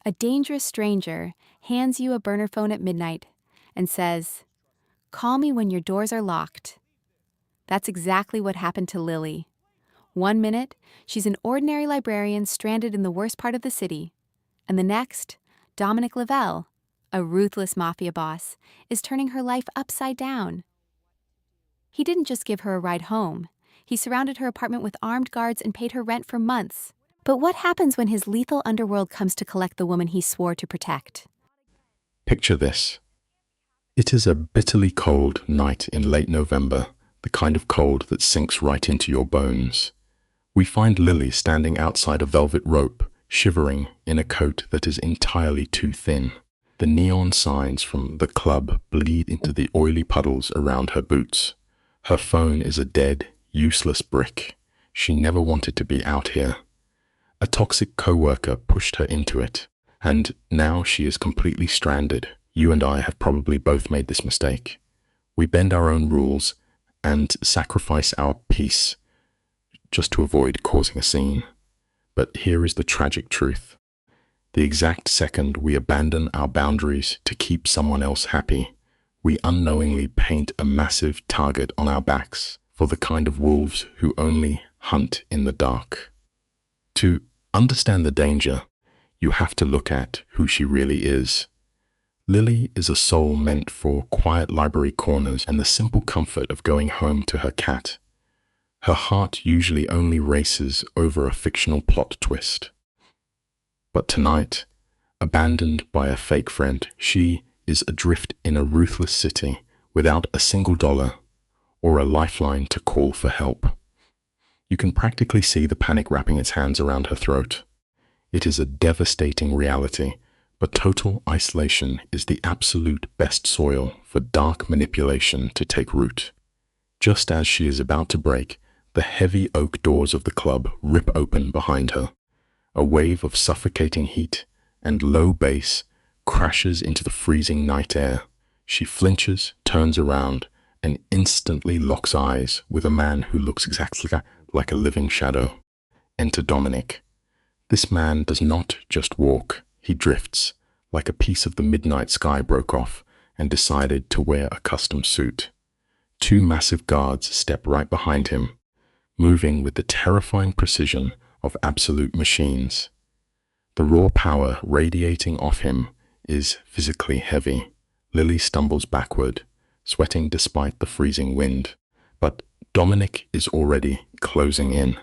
A dangerous stranger hands you a burner phone at midnight and says, "Call me when your doors are locked." That's exactly what happened to Lily. One minute, she's an ordinary librarian stranded in the worst part of the city. And the next, Dominic Lavelle, a ruthless mafia boss, is turning her life upside down. He didn't just give her a ride home. He surrounded her apartment with armed guards and paid her rent for months. But what happens when his lethal underworld comes to collect the woman he swore to protect? Picture this. It is a bitterly cold night in late November, the kind of cold that sinks right into your bones. We find Lily standing outside a velvet rope, shivering in a coat that is entirely too thin. The neon signs from the club bleed into the oily puddles around her boots. Her phone is a dead, useless brick. She never wanted to be out here. A toxic coworker pushed her into it, and now she is completely stranded. You and I have probably both made this mistake. We bend our own rules and sacrifice our peace just to avoid causing a scene. But here is the tragic truth. The exact second we abandon our boundaries to keep someone else happy, we unknowingly paint a massive target on our backs for the kind of wolves who only hunt in the dark. To understand the danger, you have to look at who she really is. Lily is a soul meant for quiet library corners and the simple comfort of going home to her cat. Her heart usually only races over a fictional plot twist. But tonight, abandoned by a fake friend, she is adrift in a ruthless city without a single dollar or a lifeline to call for help. You can practically see the panic wrapping its hands around her throat. It is a devastating reality, but total isolation is the absolute best soil for dark manipulation to take root. Just as she is about to break, the heavy oak doors of the club rip open behind her. A wave of suffocating heat and low bass crashes into the freezing night air. She flinches, turns around, and instantly locks eyes with a man who looks exactly like a living shadow. Enter Dominic. This man does not just walk, he drifts, like a piece of the midnight sky broke off and decided to wear a custom suit. Two massive guards step right behind him, moving with the terrifying precision of absolute machines. The raw power radiating off him is physically heavy. Lily stumbles backward, sweating despite the freezing wind. But Dominic is already closing in.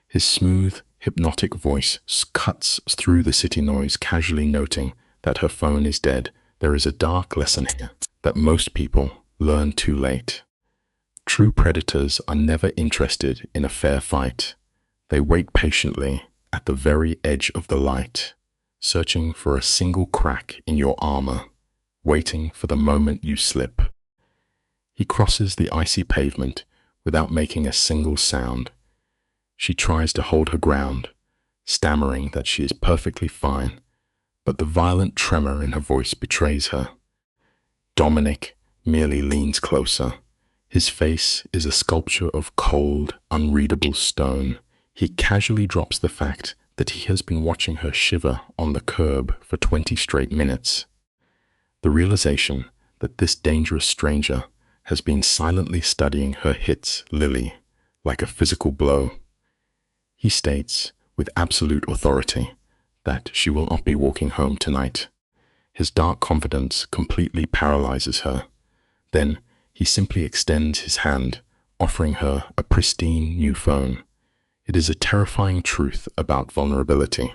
His smooth, hypnotic voice cuts through the city noise, casually noting that her phone is dead. There is a dark lesson here that most people learn too late. True predators are never interested in a fair fight. They wait patiently at the very edge of the light, searching for a single crack in your armor, waiting for the moment you slip. He crosses the icy pavement without making a single sound. She tries to hold her ground, stammering that she is perfectly fine, but the violent tremor in her voice betrays her. Dominic merely leans closer. His face is a sculpture of cold, unreadable stone. He casually drops the fact that he has been watching her shiver on the curb for 20 straight minutes. The realization that this dangerous stranger has been silently studying her hits Lily like a physical blow. He states with absolute authority that she will not be walking home tonight. His dark confidence completely paralyzes her. Then he simply extends his hand, offering her a pristine new phone. It is a terrifying truth about vulnerability.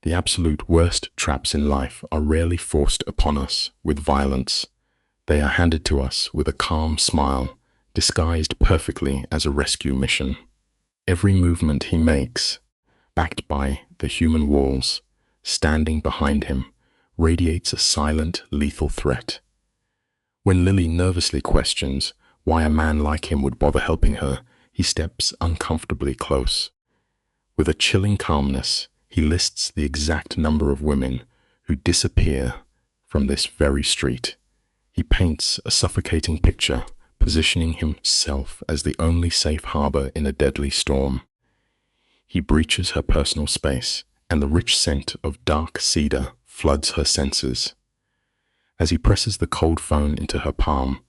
The absolute worst traps in life are rarely forced upon us with violence. They are handed to us with a calm smile, disguised perfectly as a rescue mission. Every movement he makes, backed by the human walls standing behind him, radiates a silent, lethal threat. When Lily nervously questions why a man like him would bother helping her, he steps uncomfortably close. With a chilling calmness, he lists the exact number of women who disappear from this very street. He paints a suffocating picture, positioning himself as the only safe harbor in a deadly storm. He breaches her personal space, and the rich scent of dark cedar floods her senses. As he presses the cold phone into her palm,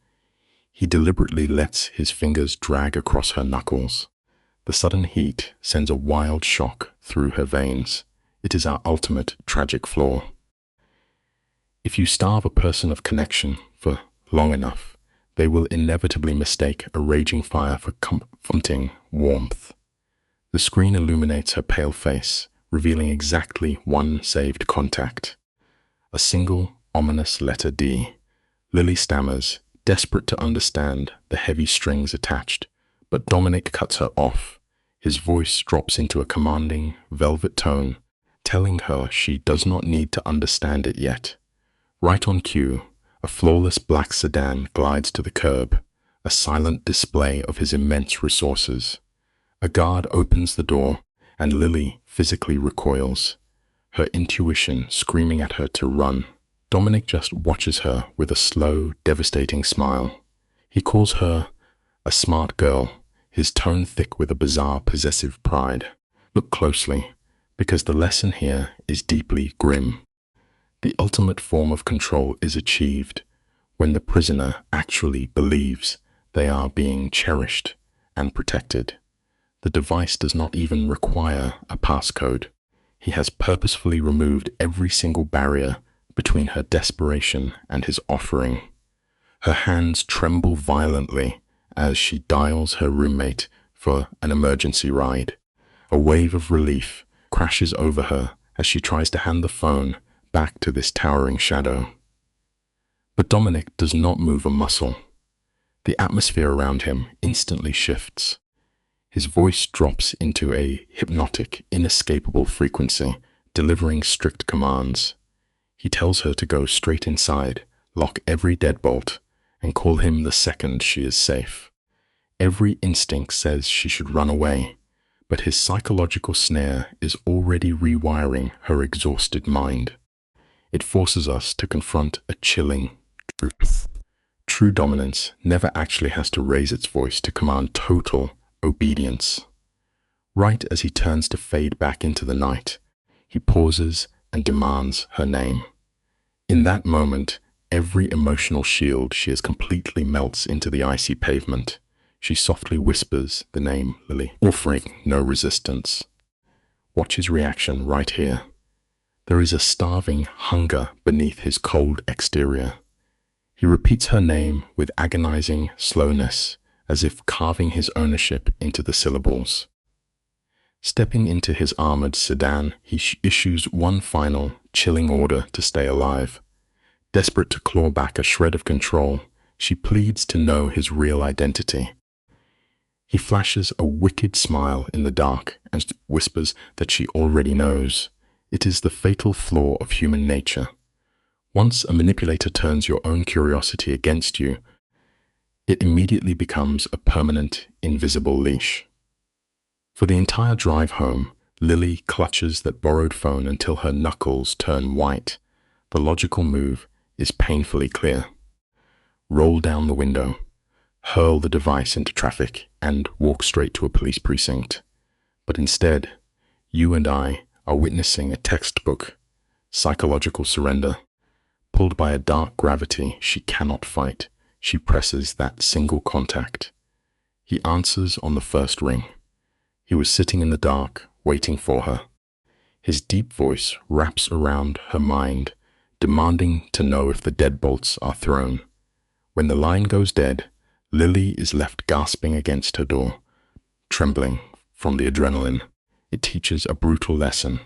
he deliberately lets his fingers drag across her knuckles. The sudden heat sends a wild shock through her veins. It is our ultimate tragic flaw. If you starve a person of connection for long enough, they will inevitably mistake a raging fire for comforting warmth. The screen illuminates her pale face, revealing exactly one saved contact. A single, ominous letter D. Lily stammers, desperate to understand the heavy strings attached, but Dominic cuts her off. His voice drops into a commanding, velvet tone, telling her she does not need to understand it yet. Right on cue, a flawless black sedan glides to the curb, a silent display of his immense resources. A guard opens the door, and Lily physically recoils, her intuition screaming at her to run. Dominic just watches her with a slow, devastating smile. He calls her a smart girl, his tone thick with a bizarre, possessive pride. Look closely, because the lesson here is deeply grim. The ultimate form of control is achieved when the prisoner actually believes they are being cherished and protected. The device does not even require a passcode. He has purposefully removed every single barrier between her desperation and his offering. Her hands tremble violently as she dials her roommate for an emergency ride. A wave of relief crashes over her as she tries to hand the phone back to this towering shadow. But Dominic does not move a muscle. The atmosphere around him instantly shifts. His voice drops into a hypnotic, inescapable frequency, delivering strict commands. He tells her to go straight inside, lock every deadbolt, and call him the second she is safe. Every instinct says she should run away, but his psychological snare is already rewiring her exhausted mind. It forces us to confront a chilling truth. True dominance never actually has to raise its voice to command total obedience. Right as he turns to fade back into the night, he pauses and demands her name. In that moment, every emotional shield she has completely melts into the icy pavement. She softly whispers the name Lily, offering no resistance. Watch his reaction right here. There is a starving hunger beneath his cold exterior. He repeats her name with agonizing slowness, as if carving his ownership into the syllables. Stepping into his armored sedan, he issues one final, chilling order to stay alive. Desperate to claw back a shred of control, she pleads to know his real identity. He flashes a wicked smile in the dark and whispers that she already knows. It is the fatal flaw of human nature. Once a manipulator turns your own curiosity against you, it immediately becomes a permanent, invisible leash. For the entire drive home, Lily clutches that borrowed phone until her knuckles turn white. The logical move is painfully clear. Roll down the window, hurl the device into traffic, and walk straight to a police precinct. But instead, you and I are witnessing a textbook, psychological surrender. Pulled by a dark gravity she cannot fight, she presses that single contact. He answers on the first ring. He was sitting in the dark, waiting for her. His deep voice wraps around her mind, demanding to know if the deadbolts are thrown. When the line goes dead, Lily is left gasping against her door, trembling from the adrenaline. It teaches a brutal lesson.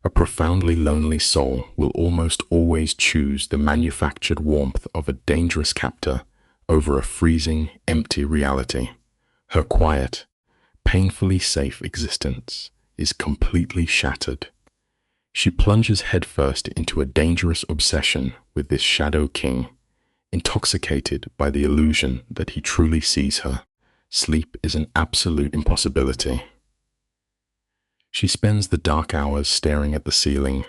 A profoundly lonely soul will almost always choose the manufactured warmth of a dangerous captor over a freezing, empty reality. Her quiet, painfully safe existence is completely shattered. She plunges headfirst into a dangerous obsession with this shadow king, intoxicated by the illusion that he truly sees her. Sleep is an absolute impossibility. She spends the dark hours staring at the ceiling,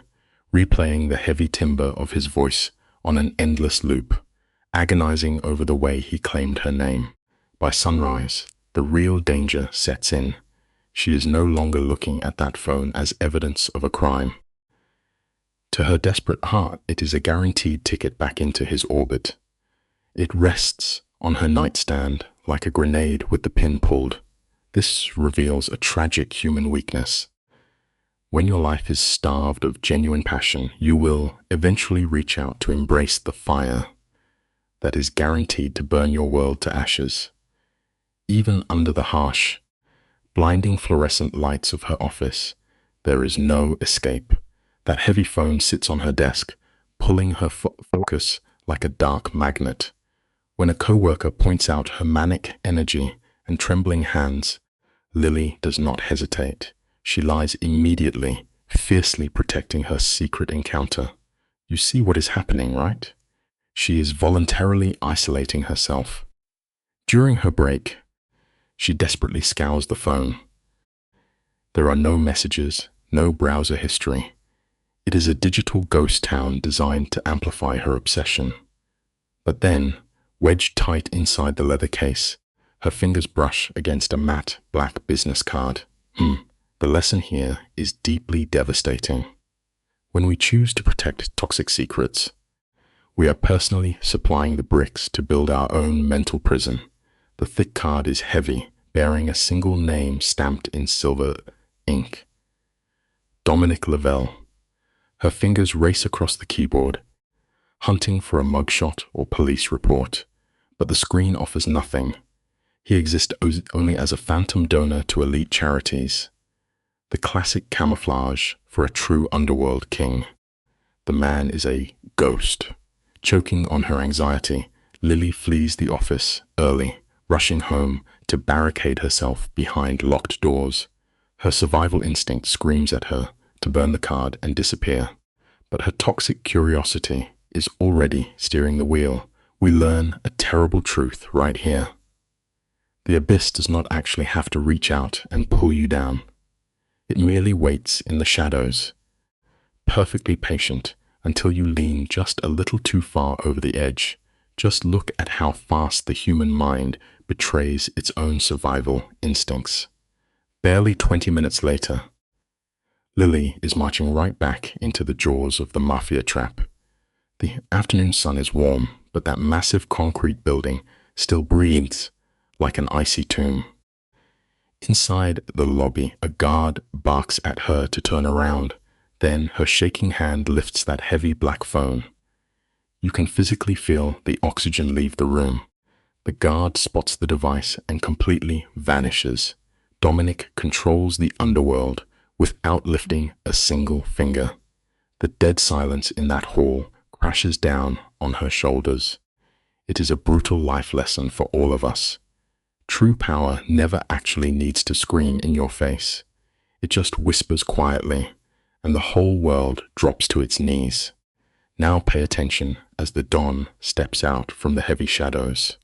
replaying the heavy timbre of his voice on an endless loop, agonizing over the way he claimed her name. By sunrise, the real danger sets in. She is no longer looking at that phone as evidence of a crime. To her desperate heart, it is a guaranteed ticket back into his orbit. It rests on her nightstand like a grenade with the pin pulled. This reveals a tragic human weakness. When your life is starved of genuine passion, you will eventually reach out to embrace the fire that is guaranteed to burn your world to ashes. Even under the harsh, blinding fluorescent lights of her office, there is no escape. That heavy phone sits on her desk, pulling her focus like a dark magnet. When a coworker points out her manic energy and trembling hands, Lily does not hesitate. She lies immediately, fiercely protecting her secret encounter. You see what is happening, right? She is voluntarily isolating herself. During her break, she desperately scours the phone. There are no messages, no browser history. It is a digital ghost town designed to amplify her obsession. But then, wedged tight inside the leather case, her fingers brush against a matte black business card. The lesson here is deeply devastating. When we choose to protect toxic secrets, we are personally supplying the bricks to build our own mental prison. The thick card is heavy, bearing a single name stamped in silver ink. Dominic Lavelle. Her fingers race across the keyboard, hunting for a mugshot or police report. But the screen offers nothing. He exists only as a phantom donor to elite charities. The classic camouflage for a true underworld king. The man is a ghost. Choking on her anxiety, Lily flees the office early, rushing home to barricade herself behind locked doors. Her survival instinct screams at her to burn the card and disappear. But her toxic curiosity is already steering the wheel. We learn a terrible truth right here. The abyss does not actually have to reach out and pull you down. It merely waits in the shadows, perfectly patient until you lean just a little too far over the edge. Just look at how fast the human mind betrays its own survival instincts. Barely 20 minutes later, Lily is marching right back into the jaws of the Mafia trap. The afternoon sun is warm, but that massive concrete building still breathes like an icy tomb. Inside the lobby, a guard barks at her to turn around. Then her shaking hand lifts that heavy black phone. You can physically feel the oxygen leave the room. The guard spots the device and completely vanishes. Dominic controls the underworld without lifting a single finger. The dead silence in that hall crashes down on her shoulders. It is a brutal life lesson for all of us. True power never actually needs to scream in your face. It just whispers quietly, and the whole world drops to its knees. Now pay attention as the Don steps out from the heavy shadows.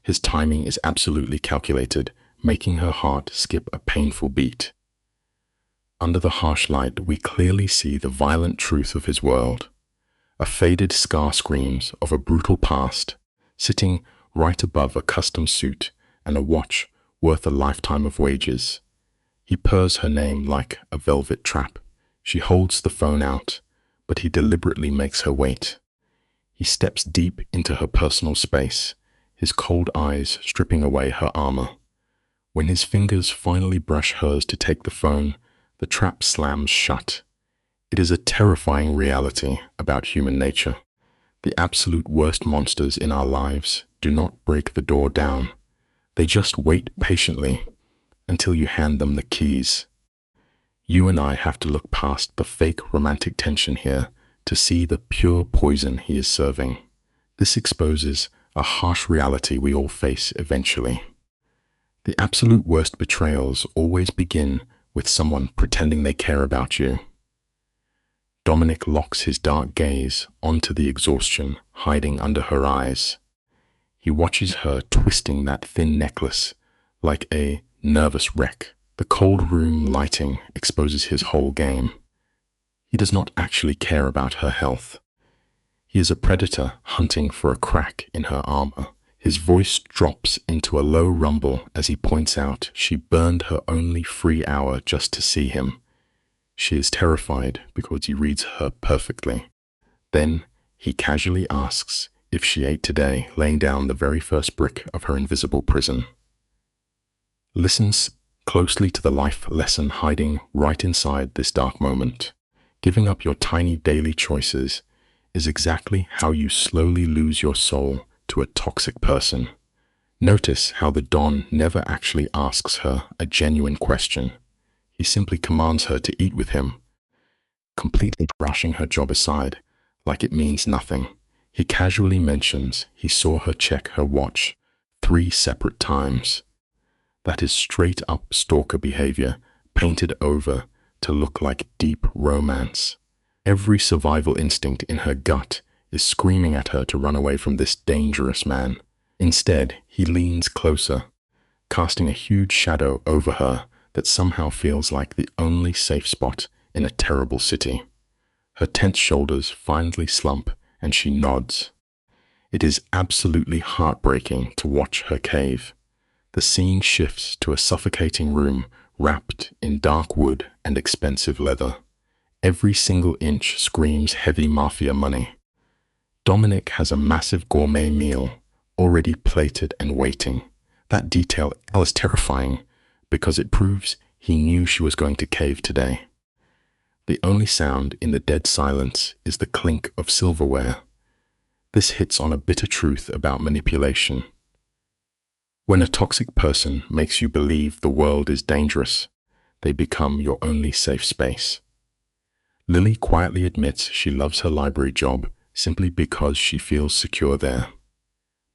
His timing is absolutely calculated, making her heart skip a painful beat. Under the harsh light, we clearly see the violent truth of his world. A faded scar screams of a brutal past, sitting right above a custom suit and a watch worth a lifetime of wages. He purrs her name like a velvet trap. She holds the phone out, but he deliberately makes her wait. He steps deep into her personal space, his cold eyes stripping away her armor. When his fingers finally brush hers to take the phone, the trap slams shut. It is a terrifying reality about human nature. The absolute worst monsters in our lives do not break the door down. They just wait patiently until you hand them the keys. You and I have to look past the fake romantic tension here to see the pure poison he is serving. This exposes a harsh reality we all face eventually. The absolute worst betrayals always begin with someone pretending they care about you. Dominic locks his dark gaze onto the exhaustion hiding under her eyes. He watches her twisting that thin necklace like a nervous wreck. The cold room lighting exposes his whole game. He does not actually care about her health. He is a predator hunting for a crack in her armor. His voice drops into a low rumble as he points out she burned her only free hour just to see him. She is terrified because he reads her perfectly. Then he casually asks if she ate today, laying down the very first brick of her invisible prison. Listens closely to the life lesson hiding right inside this dark moment. Giving up your tiny daily choices is exactly how you slowly lose your soul to a toxic person. Notice how the Don never actually asks her a genuine question. He simply commands her to eat with him, completely brushing her job aside like it means nothing. He casually mentions he saw her check her watch 3 separate times. That is straight up stalker behavior, painted over to look like deep romance. Every survival instinct in her gut is screaming at her to run away from this dangerous man. Instead, he leans closer, casting a huge shadow over her that somehow feels like the only safe spot in a terrible city. Her tense shoulders finally slump and she nods. It is absolutely heartbreaking to watch her cave. The scene shifts to a suffocating room wrapped in dark wood and expensive leather. Every single inch screams heavy mafia money. Dominic has a massive gourmet meal already plated and waiting. That detail is terrifying because it proves he knew she was going to cave today. The only sound in the dead silence is the clink of silverware. This hits on a bitter truth about manipulation. When a toxic person makes you believe the world is dangerous, they become your only safe space. Lily quietly admits she loves her library job simply because she feels secure there.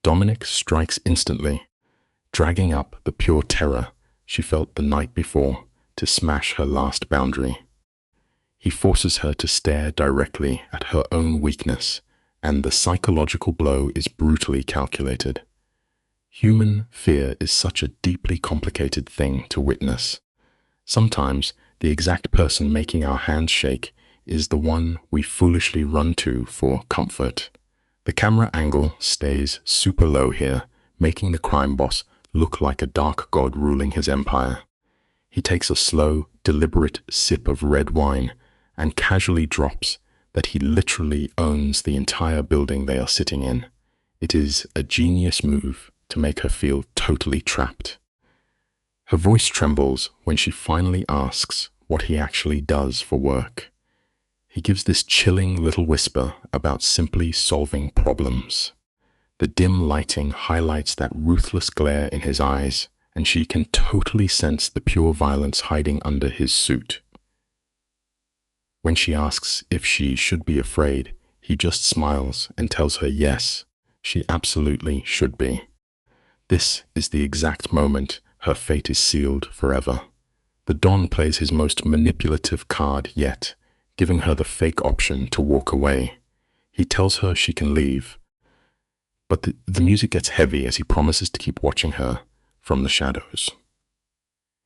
Dominic strikes instantly, dragging up the pure terror she felt the night before to smash her last boundary. He forces her to stare directly at her own weakness, and the psychological blow is brutally calculated. Human fear is such a deeply complicated thing to witness. Sometimes the exact person making our hands shake is the one we foolishly run to for comfort. The camera angle stays super low here, making the crime boss look like a dark god ruling his empire. He takes a slow, deliberate sip of red wine and casually drops that he literally owns the entire building they are sitting in. It is a genius move to make her feel totally trapped. Her voice trembles when she finally asks what he actually does for work. He gives this chilling little whisper about simply solving problems. The dim lighting highlights that ruthless glare in his eyes, and she can totally sense the pure violence hiding under his suit. When she asks if she should be afraid, he just smiles and tells her yes, she absolutely should be. This is the exact moment her fate is sealed forever. The Don plays his most manipulative card yet, giving her the fake option to walk away. He tells her she can leave, but the music gets heavy as he promises to keep watching her from the shadows.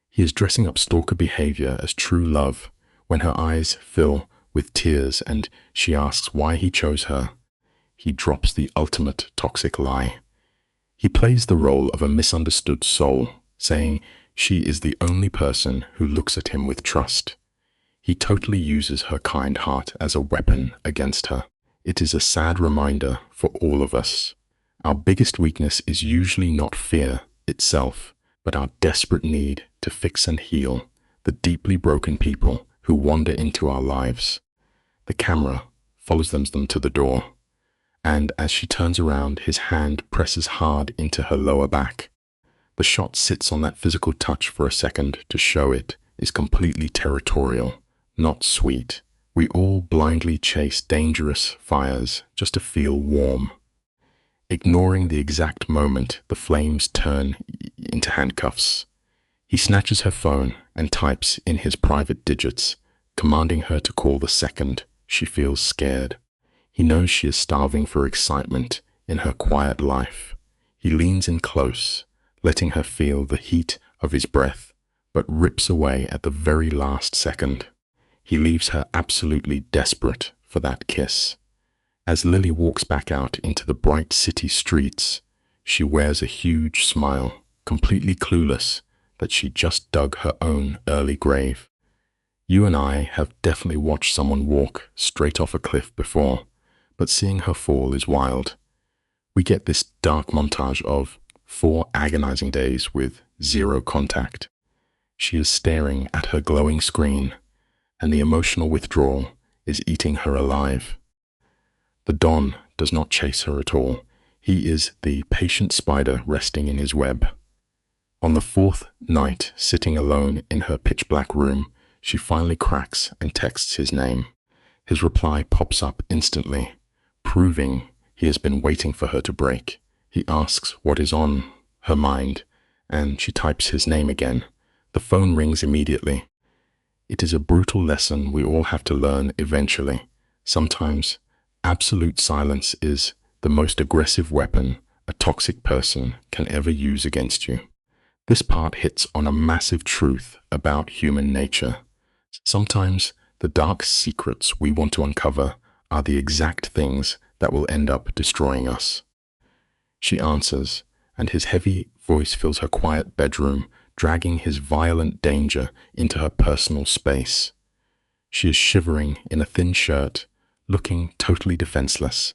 He is dressing up stalker behavior as true love when her eyes fill with tears and she asks why he chose her. He drops the ultimate toxic lie. He plays the role of a misunderstood soul, saying she is the only person who looks at him with trust. He totally uses her kind heart as a weapon against her. It is a sad reminder for all of us. Our biggest weakness is usually not fear itself, but our desperate need to fix and heal the deeply broken people who wander into our lives. The camera follows them to the door, and as she turns around, his hand presses hard into her lower back. The shot sits on that physical touch for a second to show it is completely territorial, not sweet. We all blindly chase dangerous fires just to feel warm. Ignoring the exact moment the flames turn into handcuffs. He snatches her phone and types in his private digits, commanding her to call the second she feels scared. He knows she is starving for excitement in her quiet life. He leans in close, letting her feel the heat of his breath, but rips away at the very last second. He leaves her absolutely desperate for that kiss. As Lily walks back out into the bright city streets, She wears a huge smile, completely clueless that she just dug her own early grave. You and I have definitely watched someone walk straight off a cliff before, but seeing her fall is wild. We get this dark montage of 4 agonizing days with zero contact. She is staring at her glowing screen, and the emotional withdrawal is eating her alive. The Don does not chase her at all. He is the patient spider resting in his web. On the 4th night, sitting alone in her pitch-black room, she finally cracks and texts his name. His reply pops up instantly, proving he has been waiting for her to break. He asks what is on her mind, and she types his name again. The phone rings immediately. It is a brutal lesson we all have to learn eventually. Sometimes absolute silence is the most aggressive weapon a toxic person can ever use against you. This part hits on a massive truth about human nature. Sometimes the dark secrets we want to uncover are the exact things that will end up destroying us. She answers, and his heavy voice fills her quiet bedroom, dragging his violent danger into her personal space. She is shivering in a thin shirt, looking totally defenseless.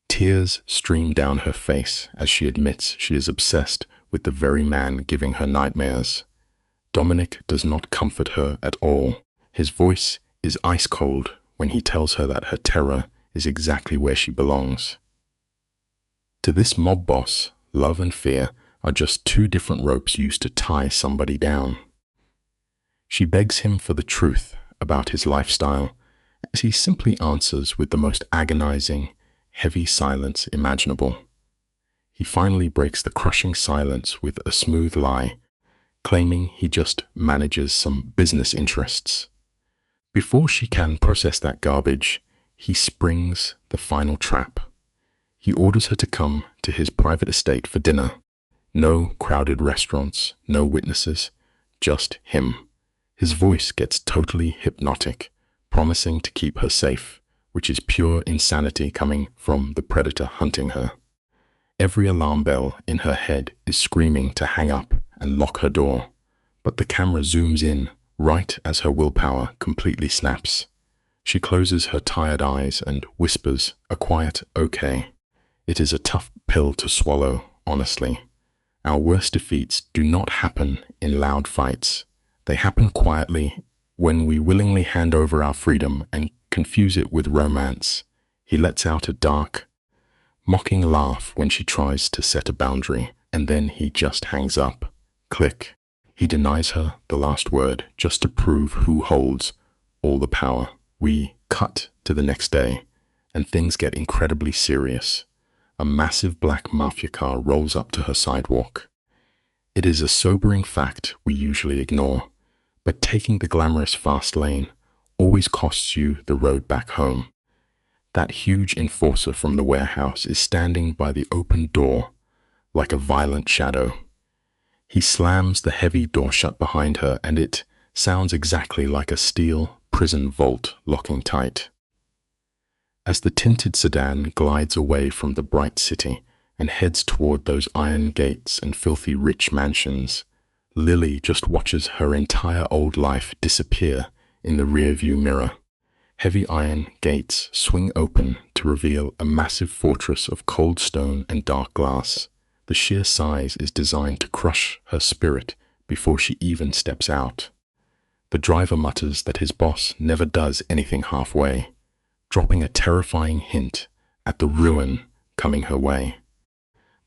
Tears stream down her face as she admits she is obsessed with the very man giving her nightmares. Dominic does not comfort her at all. His voice is ice cold when he tells her that her terror is exactly where she belongs. To this mob boss, love and fear are just 2 different ropes used to tie somebody down. She begs him for the truth about his lifestyle, as he simply answers with the most agonizing, heavy silence imaginable. He finally breaks the crushing silence with a smooth lie, claiming he just manages some business interests. Before she can process that garbage, he springs the final trap. He orders her to come to his private estate for dinner. No crowded restaurants, no witnesses, just him. His voice gets totally hypnotic, promising to keep her safe, which is pure insanity coming from the predator hunting her. Every alarm bell in her head is screaming to hang up and lock her door, but the camera zooms in right as her willpower completely snaps. She closes her tired eyes and whispers a quiet "okay." It is a tough pill to swallow, honestly. Our worst defeats do not happen in loud fights. They happen quietly when we willingly hand over our freedom and confuse it with romance. He lets out a dark, mocking laugh when she tries to set a boundary, and then he just hangs up. Click. He denies her the last word just to prove who holds all the power. We cut to the next day, and things get incredibly serious. A massive black Mafia car rolls up to her sidewalk. It is a sobering fact we usually ignore, but taking the glamorous fast lane always costs you the road back home. That huge enforcer from the warehouse is standing by the open door like a violent shadow. He slams the heavy door shut behind her, and it sounds exactly like a steel prison vault locking tight. As the tinted sedan glides away from the bright city and heads toward those iron gates and filthy rich mansions, Lily just watches her entire old life disappear in the rearview mirror. Heavy iron gates swing open to reveal a massive fortress of cold stone and dark glass. The sheer size is designed to crush her spirit before she even steps out. The driver mutters that his boss never does anything halfway, dropping a terrifying hint at the ruin coming her way.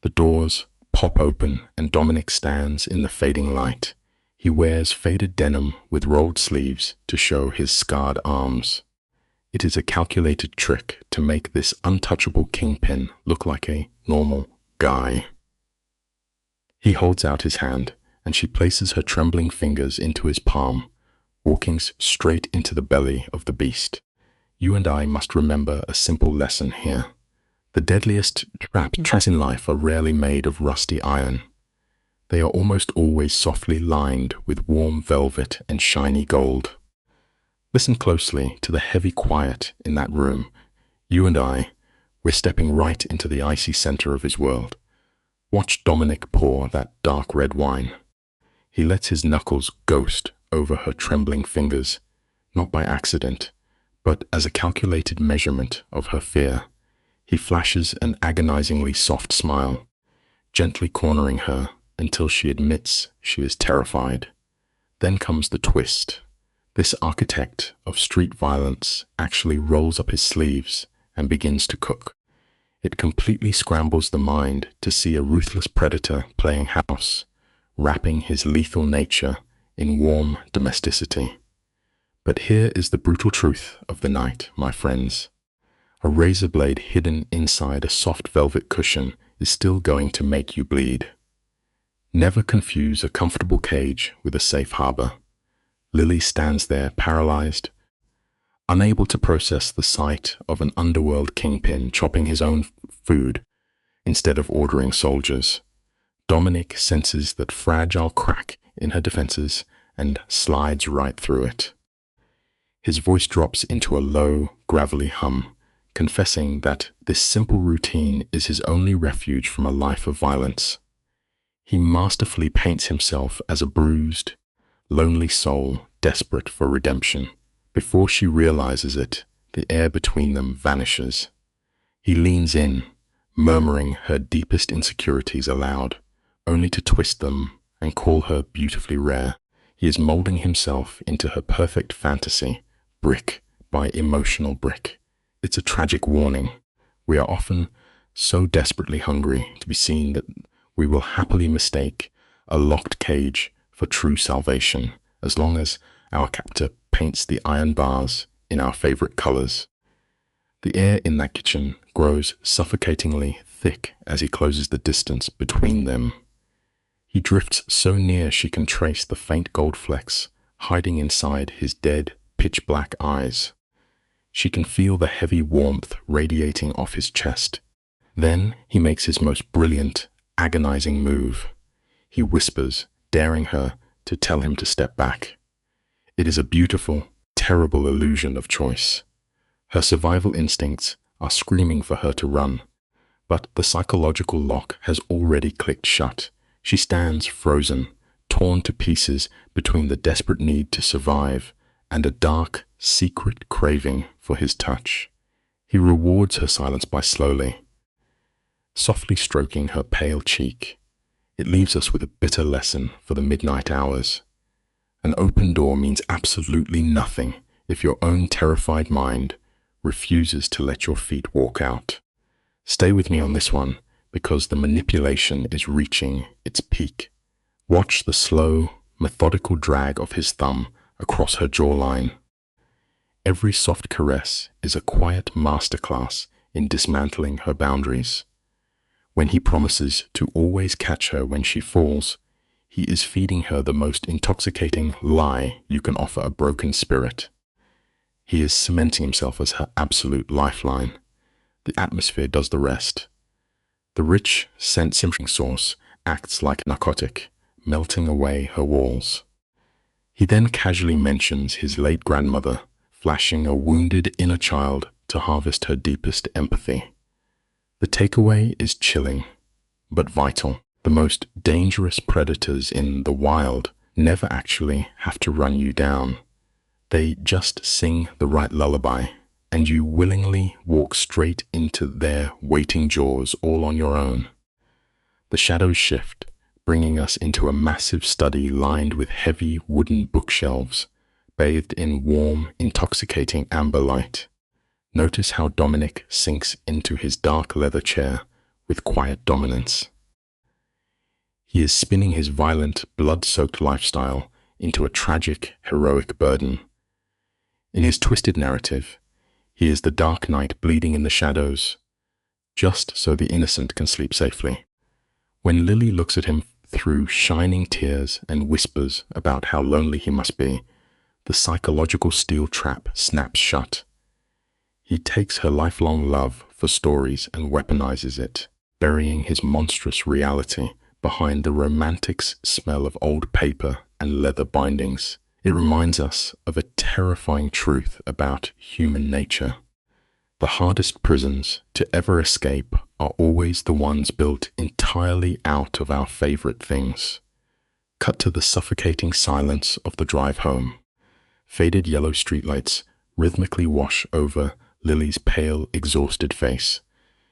The doors pop open and Dominic stands in the fading light. He wears faded denim with rolled sleeves to show his scarred arms. It is a calculated trick to make this untouchable kingpin look like a normal guy. He holds out his hand, and she places her trembling fingers into his palm, walking straight into the belly of the beast. You and I must remember a simple lesson here. The deadliest traps in life are rarely made of rusty iron. They are almost always softly lined with warm velvet and shiny gold. Listen closely to the heavy quiet in that room. You and I, we're stepping right into the icy center of his world. Watch Dominic pour that dark red wine. He lets his knuckles ghost over her trembling fingers, not by accident, but as a calculated measurement of her fear. He flashes an agonizingly soft smile, gently cornering her until she admits she is terrified. Then comes the twist. This architect of street violence actually rolls up his sleeves and begins to cook. It completely scrambles the mind to see a ruthless predator playing house, wrapping his lethal nature in warm domesticity. But here is the brutal truth of the night, my friends. A razor blade hidden inside a soft velvet cushion is still going to make you bleed. Never confuse a comfortable cage with a safe harbor. Lily stands there paralyzed, unable to process the sight of an underworld kingpin chopping his own food instead of ordering soldiers. Dominic senses that fragile crack in her defenses and slides right through it. His voice drops into a low, gravelly hum, confessing that this simple routine is his only refuge from a life of violence. He masterfully paints himself as a bruised, lonely soul desperate for redemption. Before she realizes it, the air between them vanishes. He leans in, murmuring her deepest insecurities aloud, only to twist them and call her beautifully rare. He is molding himself into her perfect fantasy, brick by emotional brick. It's a tragic warning. We are often so desperately hungry to be seen that we will happily mistake a locked cage for true salvation, as long as our captor paints the iron bars in our favorite colors. The air in that kitchen grows suffocatingly thick as he closes the distance between them. He drifts so near she can trace the faint gold flecks hiding inside his dead, pitch-black eyes. She can feel the heavy warmth radiating off his chest. Then he makes his most brilliant, agonizing move. He whispers, daring her to tell him to step back. It is a beautiful, terrible illusion of choice. Her survival instincts are screaming for her to run, but the psychological lock has already clicked shut. She stands frozen, torn to pieces between the desperate need to survive and a dark, secret craving for his touch. He rewards her silence by softly stroking her pale cheek. It leaves us with a bitter lesson for the midnight hours. An open door means absolutely nothing if your own terrified mind refuses to let your feet walk out. Stay with me on this one, because the manipulation is reaching its peak. Watch the slow, methodical drag of his thumb across her jawline. Every soft caress is a quiet masterclass in dismantling her boundaries. When he promises to always catch her when she falls, he is feeding her the most intoxicating lie you can offer a broken spirit. He is cementing himself as her absolute lifeline. The atmosphere does the rest. The rich, scent-simmering sauce acts like a narcotic, melting away her walls. He then casually mentions his late grandmother, flashing a wounded inner child to harvest her deepest empathy. The takeaway is chilling, but vital. The most dangerous predators in the wild never actually have to run you down. They just sing the right lullaby, and you willingly walk straight into their waiting jaws all on your own. The shadows shift, bringing us into a massive study lined with heavy wooden bookshelves, bathed in warm, intoxicating amber light. Notice how Dominic sinks into his dark leather chair with quiet dominance. He is spinning his violent, blood-soaked lifestyle into a tragic, heroic burden. In his twisted narrative, he is the dark knight bleeding in the shadows, just so the innocent can sleep safely. When Lily looks at him through shining tears and whispers about how lonely he must be, the psychological steel trap snaps shut. He takes her lifelong love for stories and weaponizes it, burying his monstrous reality behind the romantic's smell of old paper and leather bindings. It reminds us of a terrifying truth about human nature. The hardest prisons to ever escape are always the ones built entirely out of our favorite things. Cut to the suffocating silence of the drive home. Faded yellow streetlights rhythmically wash over Lily's pale, exhausted face.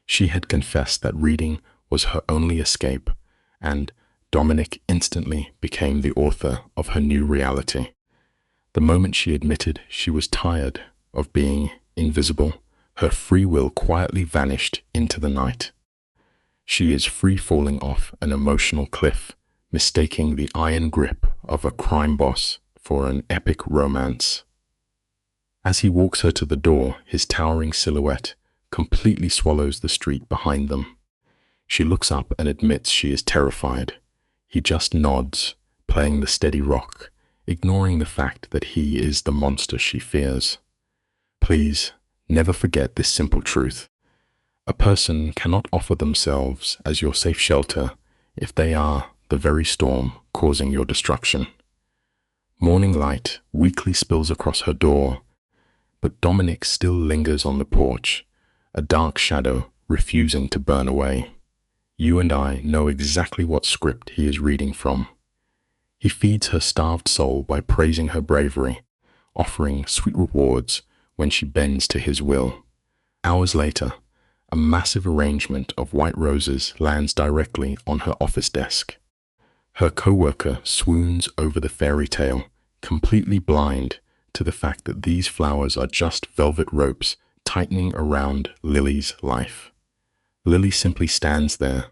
She had confessed that reading was her only escape, and Dominic instantly became the author of her new reality. The moment she admitted she was tired of being invisible, her free will quietly vanished into the night. She is free falling off an emotional cliff, mistaking the iron grip of a crime boss for an epic romance. As he walks her to the door, his towering silhouette completely swallows the street behind them. She looks up and admits she is terrified. He just nods, playing the steady rock, ignoring the fact that he is the monster she fears. Please, never forget this simple truth. A person cannot offer themselves as your safe shelter if they are the very storm causing your destruction. Morning light weakly spills across her door, but Dominic still lingers on the porch, a dark shadow refusing to burn away. You and I know exactly what script he is reading from. He feeds her starved soul by praising her bravery, offering sweet rewards when she bends to his will. Hours later, a massive arrangement of white roses lands directly on her office desk. Her co-worker swoons over the fairy tale, completely blind to the fact that these flowers are just velvet ropes tightening around Lily's life. Lily simply stands there,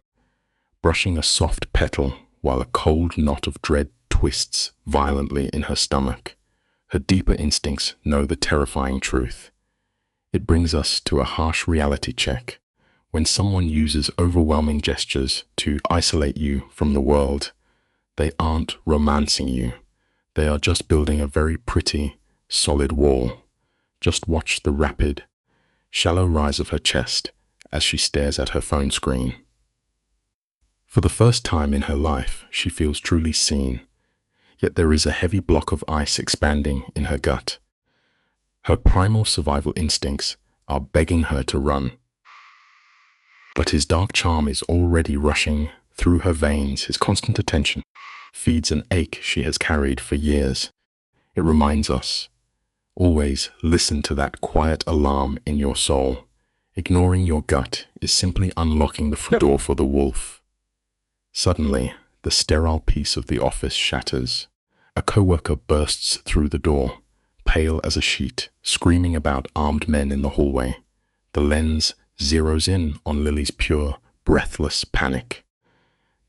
brushing a soft petal while a cold knot of dread twists violently in her stomach. Her deeper instincts know the terrifying truth. It brings us to a harsh reality check. When someone uses overwhelming gestures to isolate you from the world, they aren't romancing you. They are just building a very pretty, solid wall. Just watch the rapid, shallow rise of her chest as she stares at her phone screen. For the first time in her life, she feels truly seen, yet there is a heavy block of ice expanding in her gut. Her primal survival instincts are begging her to run. But his dark charm is already rushing through her veins. His constant attention feeds an ache she has carried for years. It reminds us, always listen to that quiet alarm in your soul. Ignoring your gut is simply unlocking the front door for the wolf. Suddenly, the sterile peace of the office shatters. A coworker bursts through the door, pale as a sheet, screaming about armed men in the hallway. The lens zeroes in on Lily's pure, breathless panic.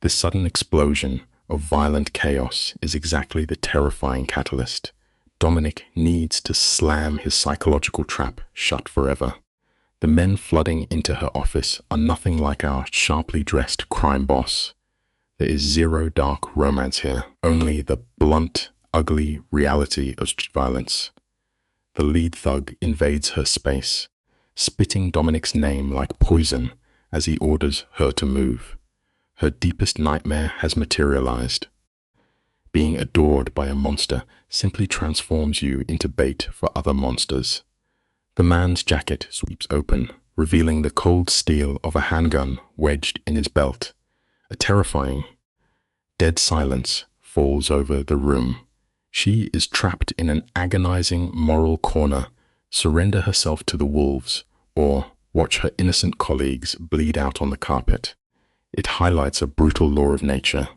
This sudden explosion of violent chaos is exactly the terrifying catalyst. Dominic needs to slam his psychological trap shut forever. The men flooding into her office are nothing like our sharply dressed crime boss. There is zero dark romance here, only the blunt, ugly reality of street violence. The lead thug invades her space, spitting Dominic's name like poison as he orders her to move. Her deepest nightmare has materialized. Being adored by a monster simply transforms you into bait for other monsters. The man's jacket sweeps open, revealing the cold steel of a handgun wedged in his belt. A terrifying, dead silence falls over the room. She is trapped in an agonizing moral corner. Surrender herself to the wolves, or watch her innocent colleagues bleed out on the carpet. It highlights a brutal law of nature.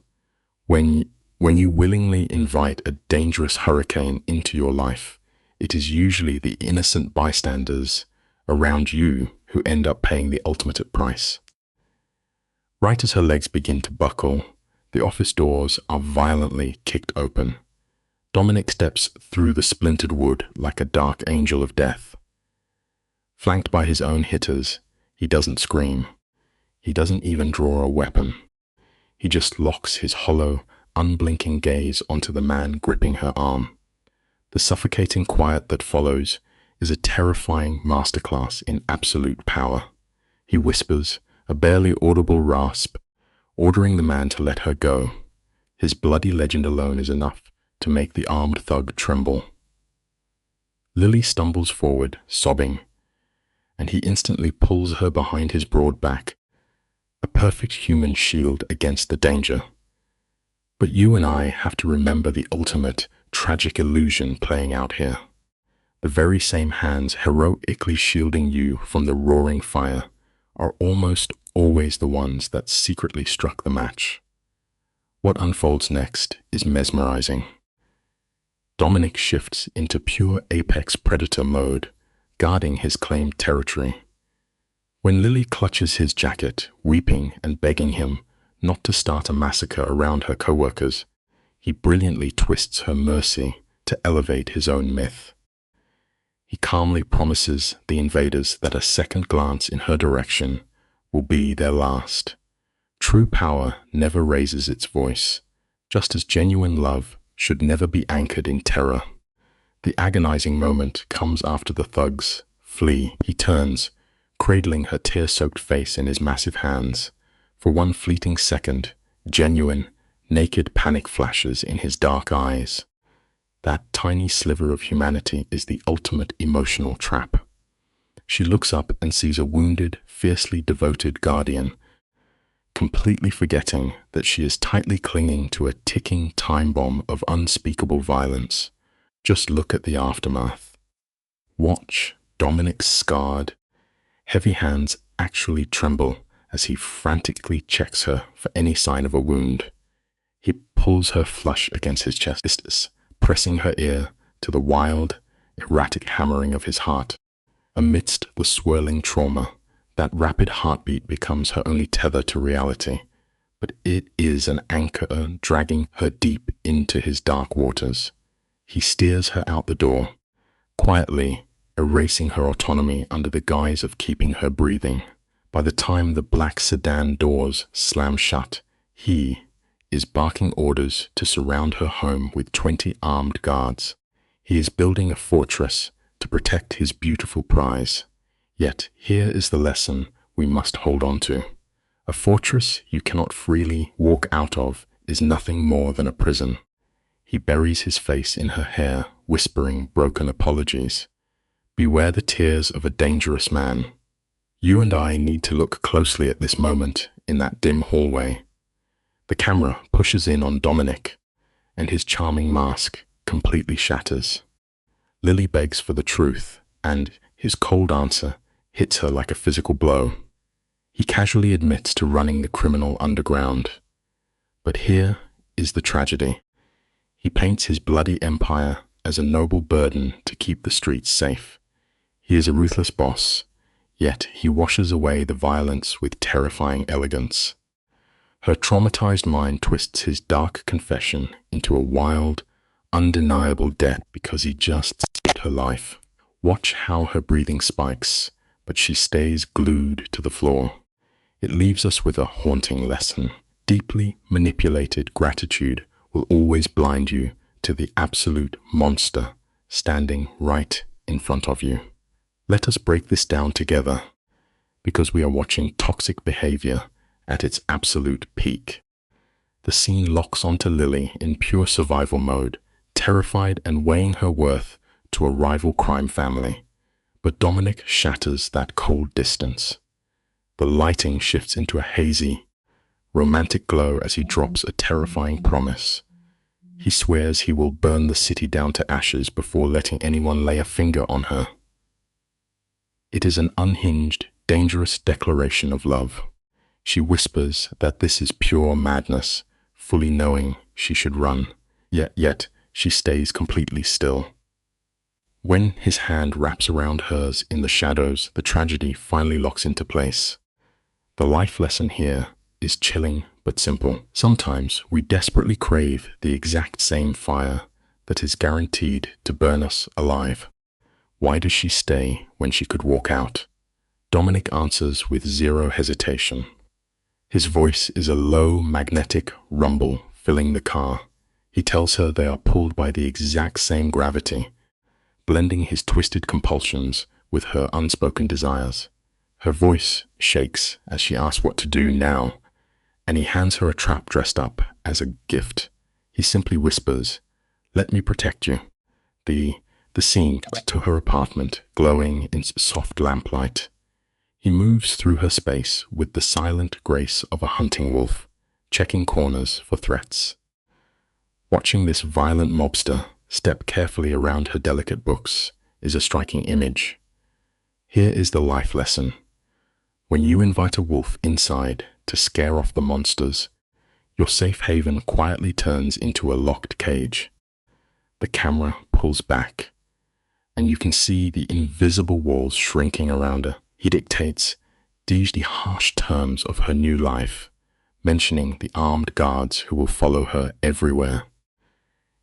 When you willingly invite a dangerous hurricane into your life, it is usually the innocent bystanders around you who end up paying the ultimate price. Right as her legs begin to buckle, the office doors are violently kicked open. Dominic steps through the splintered wood like a dark angel of death. Flanked by his own hitters, he doesn't scream. He doesn't even draw a weapon. He just locks his hollow, unblinking gaze onto the man gripping her arm. The suffocating quiet that follows is a terrifying masterclass in absolute power. He whispers, a barely audible rasp, ordering the man to let her go. His bloody legend alone is enough to make the armed thug tremble. Lily stumbles forward, sobbing, and he instantly pulls her behind his broad back, a perfect human shield against the danger. But you and I have to remember the ultimate tragic illusion playing out here. The very same hands heroically shielding you from the roaring fire are almost always the ones that secretly struck the match. What unfolds next is mesmerizing. Dominic shifts into pure apex predator mode, guarding his claimed territory. When Lily clutches his jacket, weeping and begging him not to start a massacre around her coworkers, he brilliantly twists her mercy to elevate his own myth. He calmly promises the invaders that a second glance in her direction will be their last. True power never raises its voice, just as genuine love should never be anchored in terror. The agonizing moment comes after the thugs flee. He turns, cradling her tear-soaked face in his massive hands. For one fleeting second, genuine, naked panic flashes in his dark eyes. That tiny sliver of humanity is the ultimate emotional trap. She looks up and sees a wounded, fiercely devoted guardian, completely forgetting that she is tightly clinging to a ticking time bomb of unspeakable violence. Just look at the aftermath. Watch Dominic's scarred, heavy hands actually tremble as he frantically checks her for any sign of a wound. He pulls her flush against his chest, pressing her ear to the wild, erratic hammering of his heart. Amidst the swirling trauma, that rapid heartbeat becomes her only tether to reality, but it is an anchor dragging her deep into his dark waters. He steers her out the door, quietly erasing her autonomy under the guise of keeping her breathing. By the time the black sedan doors slam shut, he is barking orders to surround her home with 20 armed guards. He is building a fortress to protect his beautiful prize. Yet here is the lesson we must hold on to. A fortress you cannot freely walk out of is nothing more than a prison. He buries his face in her hair, whispering broken apologies. Beware the tears of a dangerous man. You and I need to look closely at this moment in that dim hallway. The camera pushes in on Dominic, and his charming mask completely shatters. Lily begs for the truth, and his cold answer hits her like a physical blow. He casually admits to running the criminal underground. But here is the tragedy. He paints his bloody empire as a noble burden to keep the streets safe. He is a ruthless boss, yet he washes away the violence with terrifying elegance. Her traumatized mind twists his dark confession into a wild, undeniable debt because he just saved her life. Watch how her breathing spikes, but she stays glued to the floor. It leaves us with a haunting lesson. Deeply manipulated gratitude will always blind you to the absolute monster standing right in front of you. Let us break this down together, because we are watching toxic behavior at its absolute peak. The scene locks onto Lily in pure survival mode, terrified and weighing her worth to a rival crime family. But Dominic shatters that cold distance. The lighting shifts into a hazy, romantic glow as he drops a terrifying promise. He swears he will burn the city down to ashes before letting anyone lay a finger on her. It is an unhinged, dangerous declaration of love. She whispers that this is pure madness, fully knowing she should run, yet she stays completely still. When his hand wraps around hers in the shadows, the tragedy finally locks into place. The life lesson here is chilling but simple. Sometimes we desperately crave the exact same fire that is guaranteed to burn us alive. Why does she stay when she could walk out? Dominic answers with zero hesitation. His voice is a low, magnetic rumble filling the car. He tells her they are pulled by the exact same gravity, blending his twisted compulsions with her unspoken desires. Her voice shakes as she asks what to do now, and he hands her a trap dressed up as a gift. He simply whispers, "Let me protect you." The The scene cuts to her apartment, glowing in soft lamplight. He moves through her space with the silent grace of a hunting wolf, checking corners for threats. Watching this violent mobster step carefully around her delicate books is a striking image. Here is the life lesson. When you invite a wolf inside to scare off the monsters, your safe haven quietly turns into a locked cage. The camera pulls back, and you can see the invisible walls shrinking around her. He dictates the harsh terms of her new life, mentioning the armed guards who will follow her everywhere.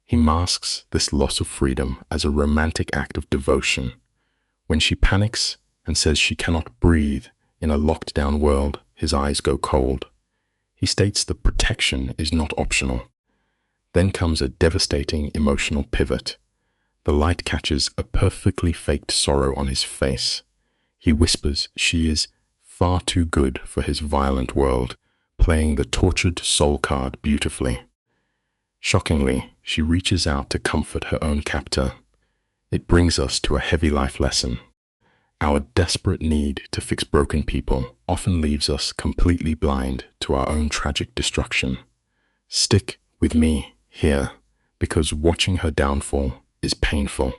He masks this loss of freedom as a romantic act of devotion. When she panics and says she cannot breathe in a locked-down world, his eyes go cold. He states that protection is not optional. Then comes a devastating emotional pivot. The light catches a perfectly faked sorrow on his face. He whispers she is far too good for his violent world, playing the tortured soul card beautifully. Shockingly, she reaches out to comfort her own captor. It brings us to a heavy life lesson. Our desperate need to fix broken people often leaves us completely blind to our own tragic destruction. Stick with me here, because watching her downfall is painful.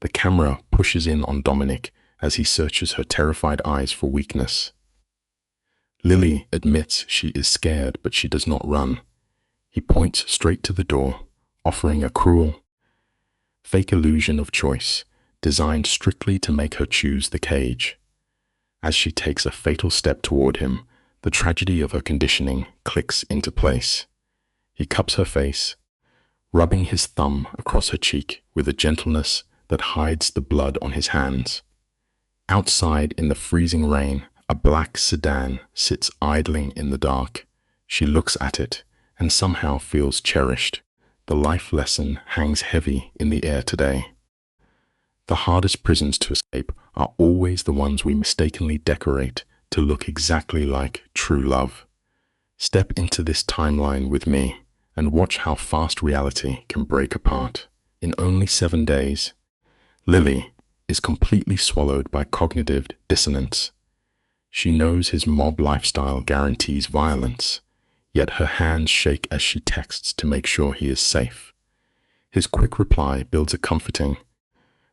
The camera pushes in on Dominic as he searches her terrified eyes for weakness. Lily admits she is scared, but she does not run. He points straight to the door, offering a cruel, fake illusion of choice, designed strictly to make her choose the cage. As she takes a fatal step toward him, the tragedy of her conditioning clicks into place. He cups her face, rubbing his thumb across her cheek with a gentleness that hides the blood on his hands. Outside in the freezing rain, a black sedan sits idling in the dark. She looks at it and somehow feels cherished. The life lesson hangs heavy in the air today. The hardest prisons to escape are always the ones we mistakenly decorate to look exactly like true love. Step into this timeline with me and watch how fast reality can break apart. In only 7 days, Lily is completely swallowed by cognitive dissonance. She knows his mob lifestyle guarantees violence, yet her hands shake as she texts to make sure he is safe. His quick reply builds a comforting,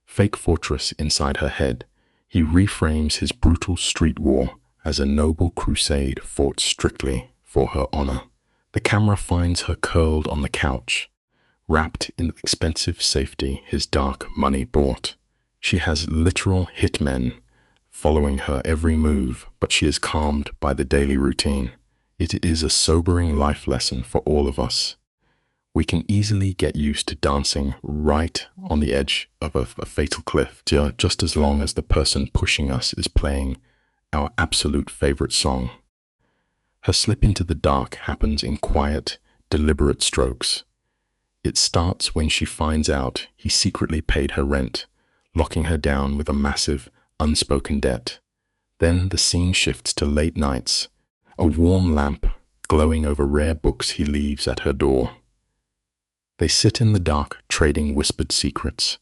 fake fortress inside her head. He reframes his brutal street war as a noble crusade fought strictly for her honor. The camera finds her curled on the couch, wrapped in the expensive safety his dark money bought. She has literal hitmen following her every move, but she is calmed by the daily routine. It is a sobering life lesson for all of us. We can easily get used to dancing right on the edge of a fatal cliff, just as long as the person pushing us is playing our absolute favorite song. Her slip into the dark happens in quiet, deliberate strokes. It starts when she finds out he secretly paid her rent, locking her down with a massive, unspoken debt. Then the scene shifts to late nights, a warm lamp glowing over rare books he leaves at her door. They sit in the dark, trading whispered secrets,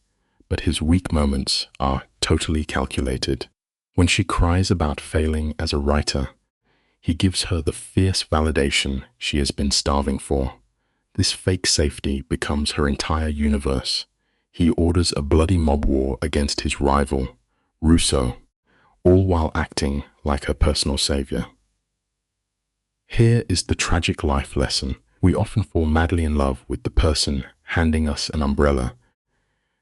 but his weak moments are totally calculated. When she cries about failing as a writer, he gives her the fierce validation she has been starving for. This fake safety becomes her entire universe. He orders a bloody mob war against his rival, Russo, all while acting like her personal savior. Here is the tragic life lesson. We often fall madly in love with the person handing us an umbrella,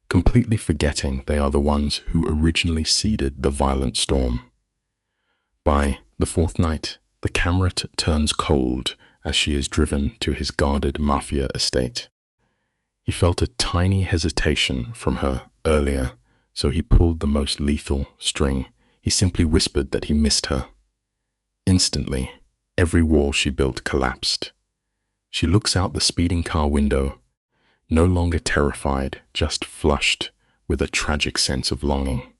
completely forgetting they are the ones who originally seeded the violent storm. By the fourth night, the camera turns cold as she is driven to his guarded Mafia estate. He felt a tiny hesitation from her earlier, so he pulled the most lethal string. He simply whispered that he missed her. Instantly, every wall she built collapsed. She looks out the speeding car window, no longer terrified, just flushed with a tragic sense of longing.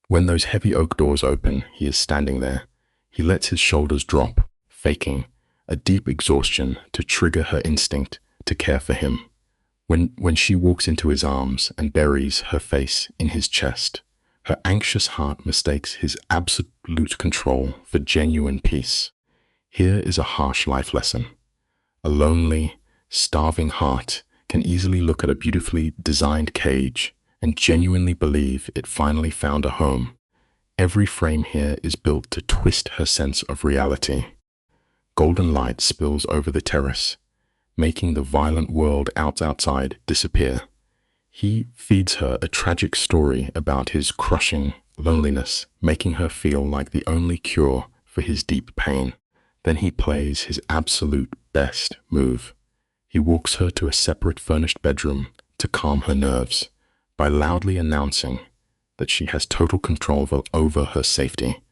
When those heavy oak doors open, he is standing there. He lets his shoulders drop, faking a deep exhaustion to trigger her instinct to care for him. When she walks into his arms and buries her face in his chest, her anxious heart mistakes his absolute control for genuine peace. Here is a harsh life lesson. A lonely, starving heart can easily look at a beautifully designed cage and genuinely believe it finally found a home. Every frame here is built to twist her sense of reality. Golden light spills over the terrace, making the violent world outside disappear. He feeds her a tragic story about his crushing loneliness, making her feel like the only cure for his deep pain. Then he plays his absolute best move. He walks her to a separate furnished bedroom to calm her nerves by loudly announcing that she has total control over her safety.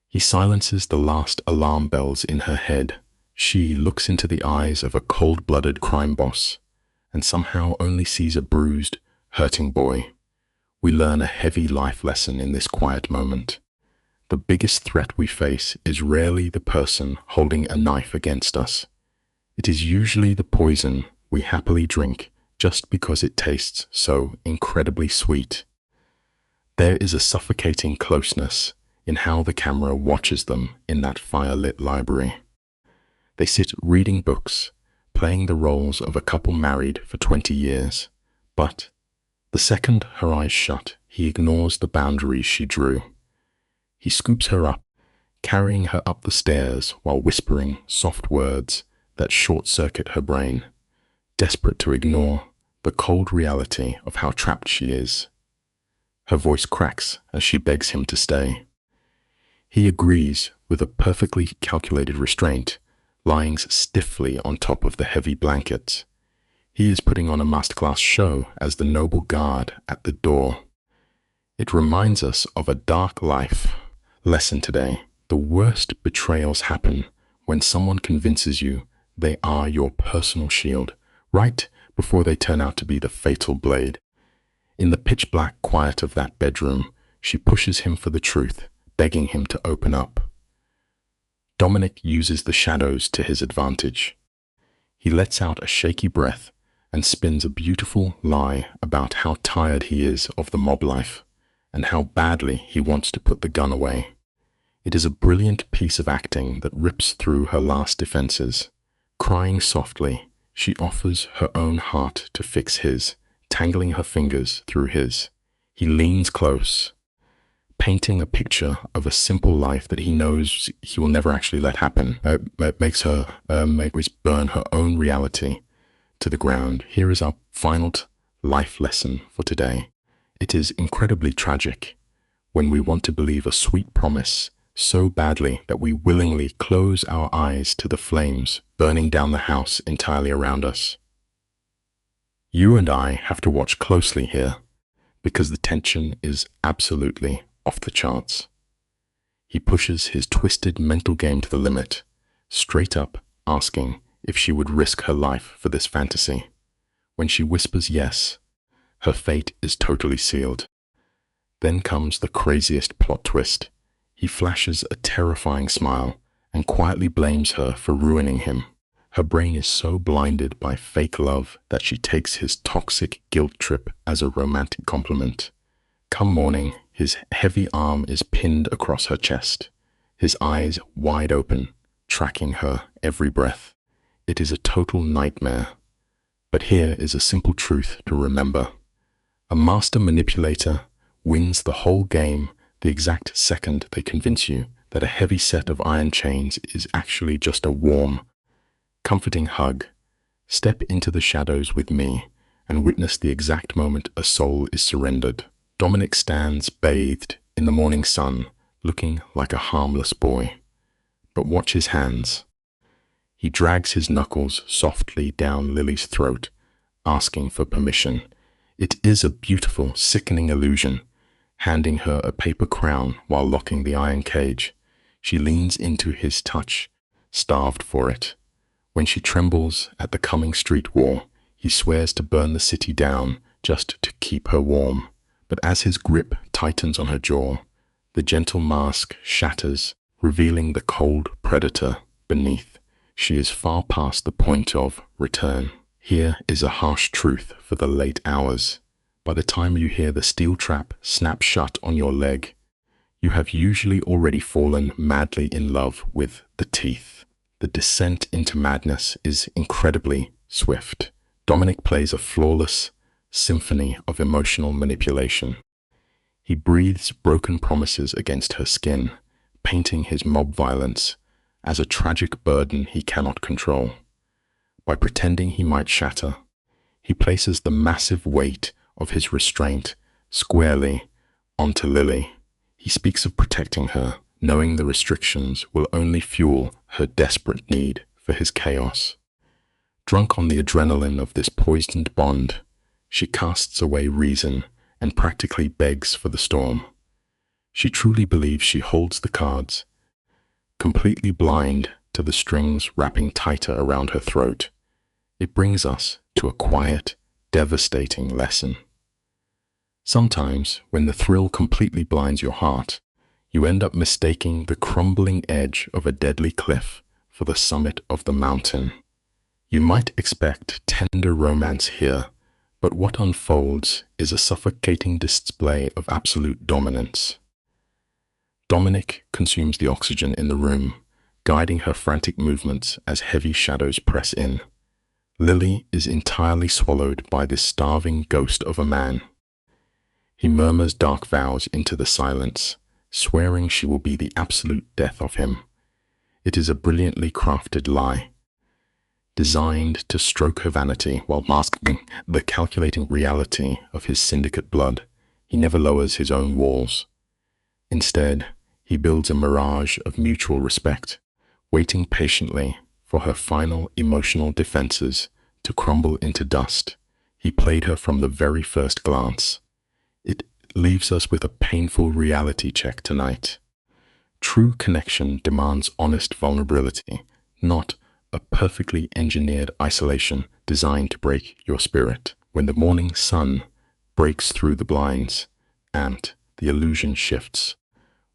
He silences the last alarm bells in her head. She looks into the eyes of a cold-blooded crime boss and somehow only sees a bruised, hurting boy. We learn a heavy life lesson in this quiet moment. The biggest threat we face is rarely the person holding a knife against us. It is usually the poison we happily drink just because it tastes so incredibly sweet. There is a suffocating closeness in how the camera watches them in that fire-lit library. They sit reading books, playing the roles of a couple married for 20 years. But the second her eyes shut, he ignores the boundaries she drew. He scoops her up, carrying her up the stairs while whispering soft words that short-circuit her brain, desperate to ignore the cold reality of how trapped she is. Her voice cracks as she begs him to stay. He agrees with a perfectly calculated restraint, lying stiffly on top of the heavy blankets. He is putting on a masterclass show as the noble guard at the door. It reminds us of a dark life lesson today. The worst betrayals happen when someone convinces you they are your personal shield, right before they turn out to be the fatal blade. In the pitch-black quiet of that bedroom, she pushes him for the truth, begging him to open up. Dominic uses the shadows to his advantage. He lets out a shaky breath and spins a beautiful lie about how tired he is of the mob life and how badly he wants to put the gun away. It is a brilliant piece of acting that rips through her last defenses. Crying softly, she offers her own heart to fix his, tangling her fingers through his. He leans close, painting a picture of a simple life that he knows he will never actually let happen. It makes her burn her own reality to the ground. Here is our final life lesson for today. It is incredibly tragic when we want to believe a sweet promise so badly that we willingly close our eyes to the flames burning down the house entirely around us. You and I have to watch closely here because the tension is absolutely off the charts. He pushes his twisted mental game to the limit, straight up asking if she would risk her life for this fantasy. When she whispers yes, her fate is totally sealed. Then comes the craziest plot twist. He flashes a terrifying smile and quietly blames her for ruining him. Her brain is so blinded by fake love that she takes his toxic guilt trip as a romantic compliment. Come morning, his heavy arm is pinned across her chest, his eyes wide open, tracking her every breath. It is a total nightmare. But here is a simple truth to remember. A master manipulator wins the whole game the exact second they convince you that a heavy set of iron chains is actually just a warm, comforting hug. Step into the shadows with me and witness the exact moment a soul is surrendered. Dominic stands bathed in the morning sun, looking like a harmless boy. But watch his hands. He drags his knuckles softly down Lily's throat, asking for permission. It is a beautiful, sickening illusion, handing her a paper crown while locking the iron cage. She leans into his touch, starved for it. When she trembles at the coming street war, he swears to burn the city down just to keep her warm. But as his grip tightens on her jaw, the gentle mask shatters, revealing the cold predator beneath. She is far past the point of return. Here is a harsh truth for the late hours. By the time you hear the steel trap snap shut on your leg, you have usually already fallen madly in love with the teeth. The descent into madness is incredibly swift. Dominic plays a flawless symphony of emotional manipulation. He breathes broken promises against her skin, painting his mob violence as a tragic burden he cannot control. By pretending he might shatter, he places the massive weight of his restraint squarely onto Lily. He speaks of protecting her, knowing the restrictions will only fuel her desperate need for his chaos. Drunk on the adrenaline of this poisoned bond, she casts away reason and practically begs for the storm. She truly believes she holds the cards, completely blind to the strings wrapping tighter around her throat. It brings us to a quiet, devastating lesson. Sometimes, when the thrill completely blinds your heart, you end up mistaking the crumbling edge of a deadly cliff for the summit of the mountain. You might expect tender romance here, but what unfolds is a suffocating display of absolute dominance. Dominic consumes the oxygen in the room, guiding her frantic movements as heavy shadows press in. Lily is entirely swallowed by this starving ghost of a man. He murmurs dark vows into the silence, swearing she will be the absolute death of him. It is a brilliantly crafted lie, designed to stroke her vanity while masking the calculating reality of his syndicate blood. He never lowers his own walls. Instead, he builds a mirage of mutual respect, waiting patiently for her final emotional defenses to crumble into dust. He played her from the very first glance. It leaves us with a painful reality check tonight. True connection demands honest vulnerability, not a perfectly engineered isolation designed to break your spirit. When the morning sun breaks through the blinds and the illusion shifts,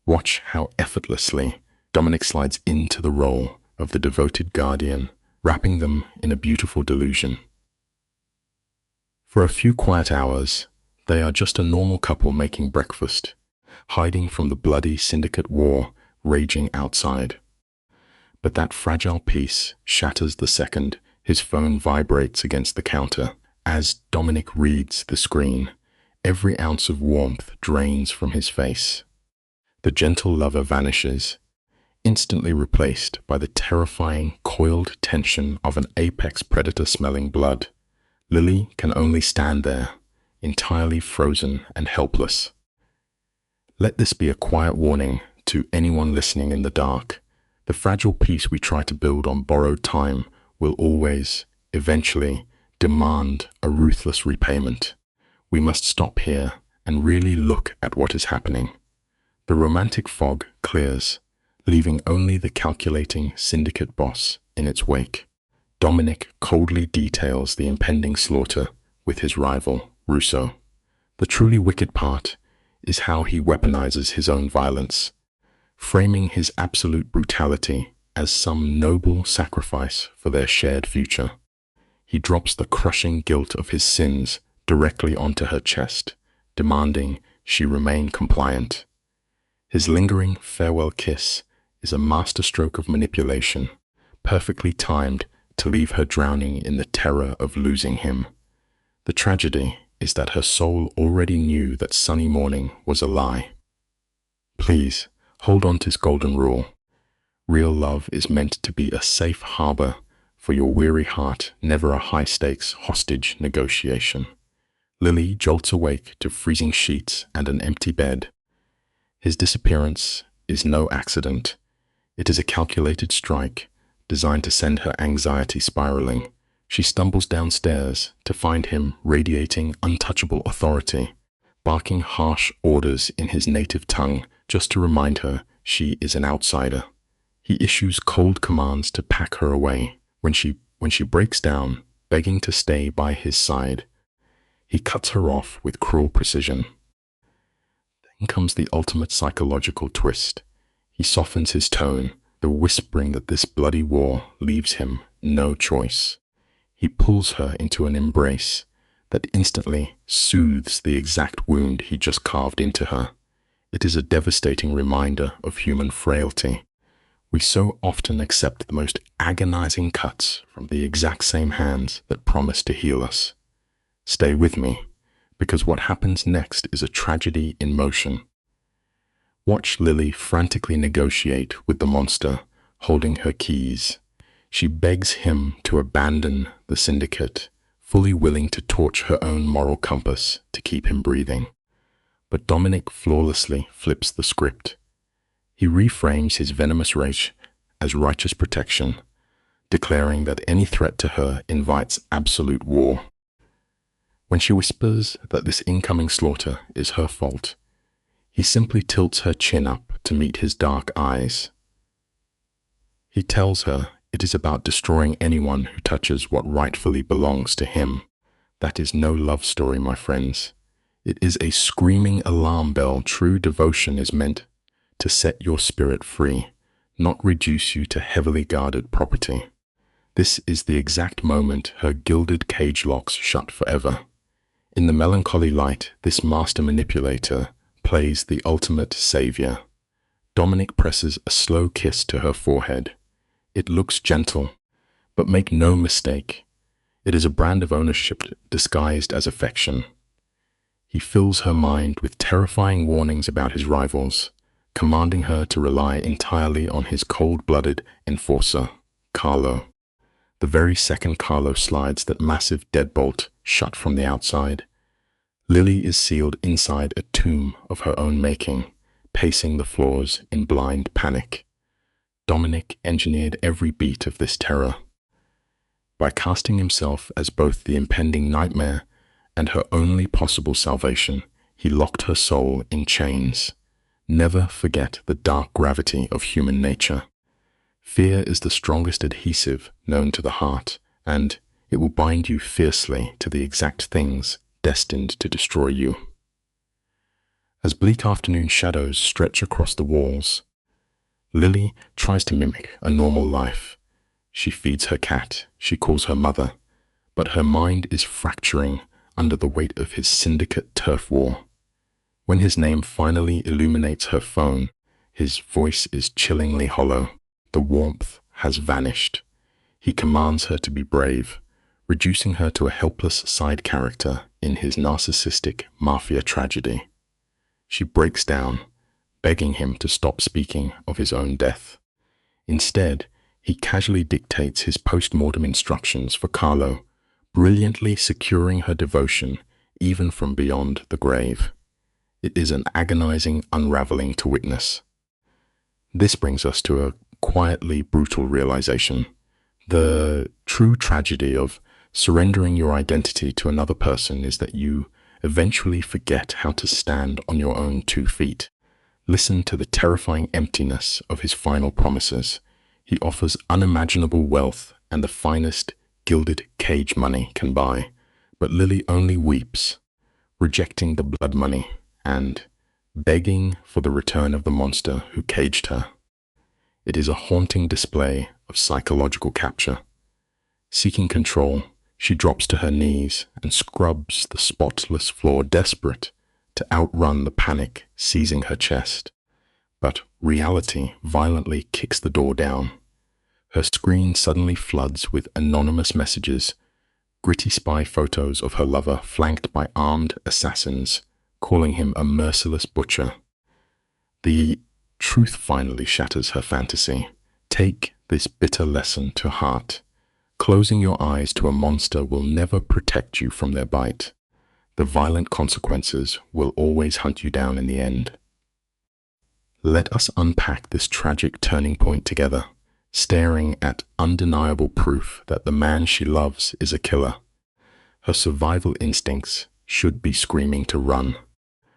watch how effortlessly Dominic slides into the role of the devoted guardian, wrapping them in a beautiful delusion. For a few quiet hours, they are just a normal couple making breakfast, hiding from the bloody syndicate war raging outside. But that fragile peace shatters the second his phone vibrates against the counter. As Dominic reads the screen, every ounce of warmth drains from his face. The gentle lover vanishes, instantly replaced by the terrifying, coiled tension of an apex predator-smelling blood. Lily can only stand there, entirely frozen and helpless. Let this be a quiet warning to anyone listening in the dark. The fragile peace we try to build on borrowed time will always, eventually, demand a ruthless repayment. We must stop here and really look at what is happening. The romantic fog clears, leaving only the calculating syndicate boss in its wake. Dominic coldly details the impending slaughter with his rival, Russo. The truly wicked part is how he weaponizes his own violence, framing his absolute brutality as some noble sacrifice for their shared future. He drops the crushing guilt of his sins directly onto her chest, demanding she remain compliant. His lingering farewell kiss is a masterstroke of manipulation, perfectly timed to leave her drowning in the terror of losing him. The tragedy is that her soul already knew that sunny morning was a lie. Please, hold on to this golden rule. Real love is meant to be a safe harbor for your weary heart, never a high-stakes hostage negotiation. Lily jolts awake to freezing sheets and an empty bed. His disappearance is no accident. It is a calculated strike designed to send her anxiety spiraling. She stumbles downstairs to find him radiating untouchable authority, barking harsh orders in his native tongue just to remind her she is an outsider. He issues cold commands to pack her away. When she breaks down, begging to stay by his side, he cuts her off with cruel precision. Then comes the ultimate psychological twist. He softens his tone, the whispering that this bloody war leaves him no choice. He pulls her into an embrace that instantly soothes the exact wound he just carved into her. It is a devastating reminder of human frailty. We so often accept the most agonizing cuts from the exact same hands that promise to heal us. Stay with me, because what happens next is a tragedy in motion. Watch Lily frantically negotiate with the monster, holding her keys. She begs him to abandon the syndicate, fully willing to torch her own moral compass to keep him breathing. But Dominic flawlessly flips the script. He reframes his venomous rage as righteous protection, declaring that any threat to her invites absolute war. When she whispers that this incoming slaughter is her fault, he simply tilts her chin up to meet his dark eyes. He tells her it is about destroying anyone who touches what rightfully belongs to him. That is no love story, my friends. It is a screaming alarm bell. True devotion is meant to set your spirit free, not reduce you to heavily guarded property. This is the exact moment her gilded cage locks shut forever. In the melancholy light, this master manipulator plays the ultimate savior. Dominic presses a slow kiss to her forehead. It looks gentle, but make no mistake, it is a brand of ownership disguised as affection. He fills her mind with terrifying warnings about his rivals, commanding her to rely entirely on his cold-blooded enforcer, Carlo. The very second Carlo slides that massive deadbolt shut from the outside, Lily is sealed inside a tomb of her own making, pacing the floors in blind panic. Dominic engineered every beat of this terror. By casting himself as both the impending nightmare and her only possible salvation, he locked her soul in chains. Never forget the dark gravity of human nature. Fear is the strongest adhesive known to the heart, and it will bind you fiercely to the exact things destined to destroy you. As bleak afternoon shadows stretch across the walls, Lily tries to mimic a normal life. She feeds her cat, she calls her mother, but her mind is fracturing under the weight of his syndicate turf war. When his name finally illuminates her phone, his voice is chillingly hollow. The warmth has vanished. He commands her to be brave, reducing her to a helpless side character in his narcissistic Mafia tragedy. She breaks down, begging him to stop speaking of his own death. Instead, he casually dictates his post-mortem instructions for Carlo, brilliantly securing her devotion even from beyond the grave. It is an agonizing unraveling to witness. This brings us to a quietly brutal realization. The true tragedy of surrendering your identity to another person is that you eventually forget how to stand on your own 2 feet. Listen to the terrifying emptiness of his final promises. He offers unimaginable wealth and the finest gilded cage money can buy, but Lily only weeps, rejecting the blood money and begging for the return of the monster who caged her. It is a haunting display of psychological capture. Seeking control, she drops to her knees and scrubs the spotless floor, desperate to outrun the panic seizing her chest. But reality violently kicks the door down. Her screen suddenly floods with anonymous messages, gritty spy photos of her lover flanked by armed assassins, calling him a merciless butcher. The truth finally shatters her fantasy. Take this bitter lesson to heart. Closing your eyes to a monster will never protect you from their bite. The violent consequences will always hunt you down in the end. Let us unpack this tragic turning point together, staring at undeniable proof that the man she loves is a killer. Her survival instincts should be screaming to run.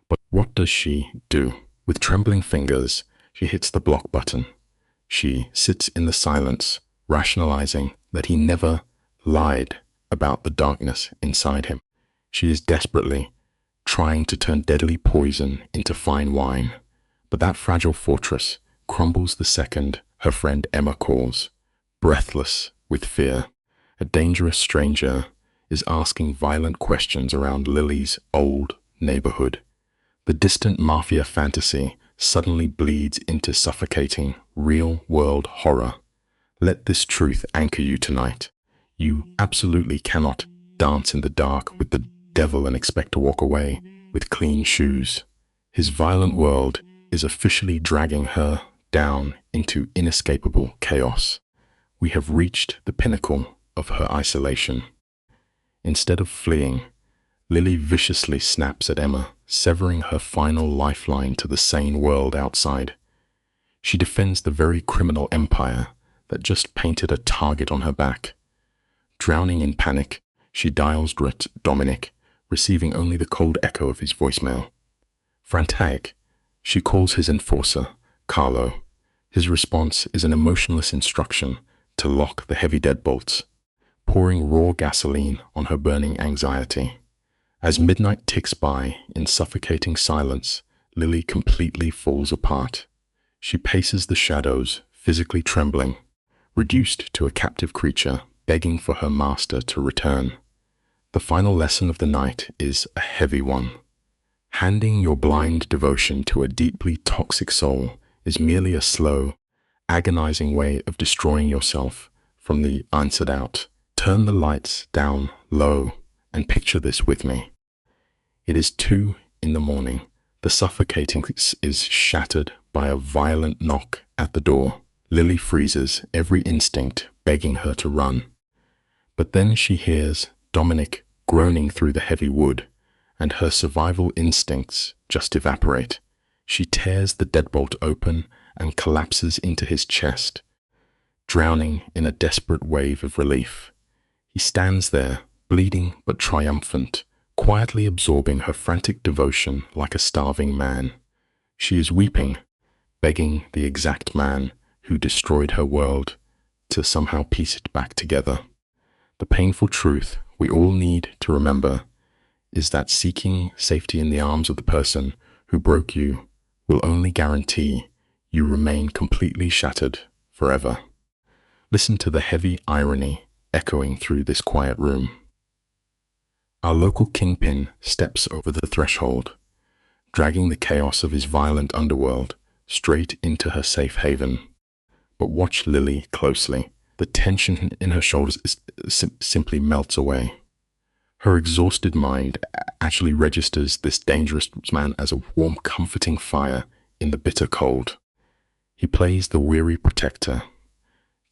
But what does she do? With trembling fingers, she hits the block button. She sits in the silence, rationalizing that he never lied about the darkness inside him. She is desperately trying to turn deadly poison into fine wine. But that fragile fortress crumbles the second her friend Emma calls, breathless with fear. A dangerous stranger is asking violent questions around Lily's old neighborhood. The distant Mafia fantasy suddenly bleeds into suffocating, real-world horror. Let this truth anchor you tonight. You absolutely cannot dance in the dark with the devil and expect to walk away with clean shoes. His violent world is officially dragging her down into inescapable chaos. We have reached the pinnacle of her isolation. Instead of fleeing, Lily viciously snaps at Emma, severing her final lifeline to the sane world outside. She defends the very criminal empire that just painted a target on her back. Drowning in panic, she dials Dominic, receiving only the cold echo of his voicemail. Frantic, she calls his enforcer, Carlo. His response is an emotionless instruction to lock the heavy deadbolts, pouring raw gasoline on her burning anxiety. As midnight ticks by in suffocating silence, Lily completely falls apart. She paces the shadows, physically trembling, reduced to a captive creature, begging for her master to return. The final lesson of the night is a heavy one. Handing your blind devotion to a deeply toxic soul is merely a slow, agonizing way of destroying yourself from the inside out. Turn the lights down low and picture this with me. It is 2 in the morning. The suffocating is shattered by a violent knock at the door. Lily freezes, every instinct begging her to run. But then she hears Dominic groaning through the heavy wood, and her survival instincts just evaporate. She tears the deadbolt open and collapses into his chest, drowning in a desperate wave of relief. He stands there, bleeding but triumphant, quietly absorbing her frantic devotion like a starving man. She is weeping, begging the exact man who destroyed her world to somehow piece it back together. The painful truth we all need to remember is that seeking safety in the arms of the person who broke you will only guarantee you remain completely shattered forever. Listen to the heavy irony echoing through this quiet room. Our local kingpin steps over the threshold, dragging the chaos of his violent underworld straight into her safe haven. But watch Lily closely. The tension in her shoulders simply melts away. Her exhausted mind actually registers this dangerous man as a warm, comforting fire in the bitter cold. He plays the weary protector,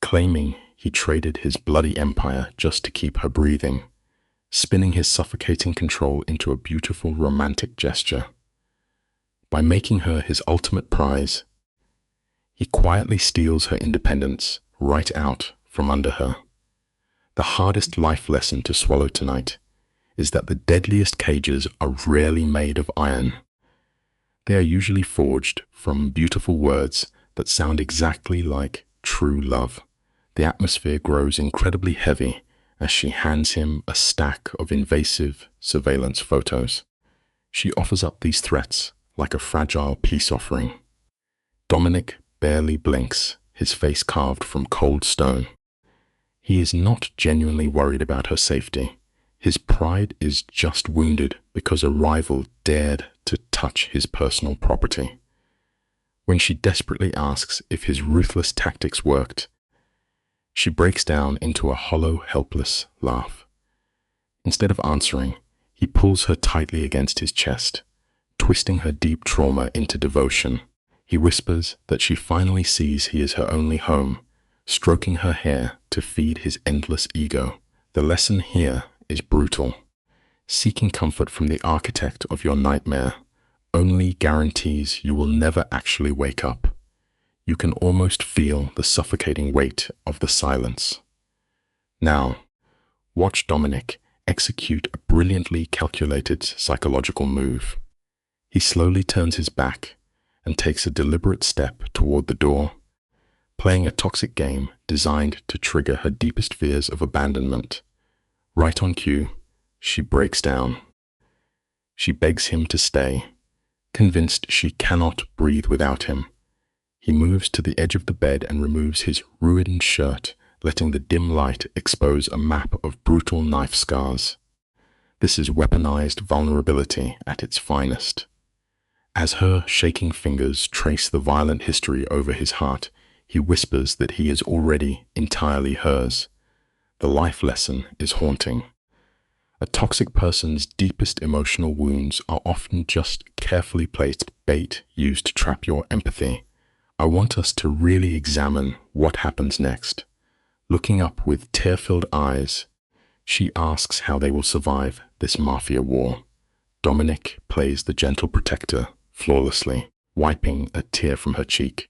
claiming he traded his bloody empire just to keep her breathing, spinning his suffocating control into a beautiful romantic gesture. By making her his ultimate prize, he quietly steals her independence right out from under her. The hardest life lesson to swallow tonight is that the deadliest cages are rarely made of iron. They are usually forged from beautiful words that sound exactly like true love. The atmosphere grows incredibly heavy as she hands him a stack of invasive surveillance photos. She offers up these threats like a fragile peace offering. Dominic barely blinks, his face carved from cold stone. He is not genuinely worried about her safety. His pride is just wounded because a rival dared to touch his personal property. When she desperately asks if his ruthless tactics worked, she breaks down into a hollow, helpless laugh. Instead of answering, he pulls her tightly against his chest, twisting her deep trauma into devotion. He whispers that she finally sees he is her only home, stroking her hair to feed his endless ego. The lesson here is brutal. Seeking comfort from the architect of your nightmare only guarantees you will never actually wake up. You can almost feel the suffocating weight of the silence. Now, watch Dominic execute a brilliantly calculated psychological move. He slowly turns his back and takes a deliberate step toward the door, playing a toxic game designed to trigger her deepest fears of abandonment. Right on cue, she breaks down. She begs him to stay, convinced she cannot breathe without him. He moves to the edge of the bed and removes his ruined shirt, letting the dim light expose a map of brutal knife scars. This is weaponized vulnerability at its finest. As her shaking fingers trace the violent history over his heart, he whispers that he is already entirely hers. The life lesson is haunting. A toxic person's deepest emotional wounds are often just carefully placed bait used to trap your empathy. I want us to really examine what happens next. Looking up with tear-filled eyes, she asks how they will survive this mafia war. Dominic plays the gentle protector flawlessly, wiping a tear from her cheek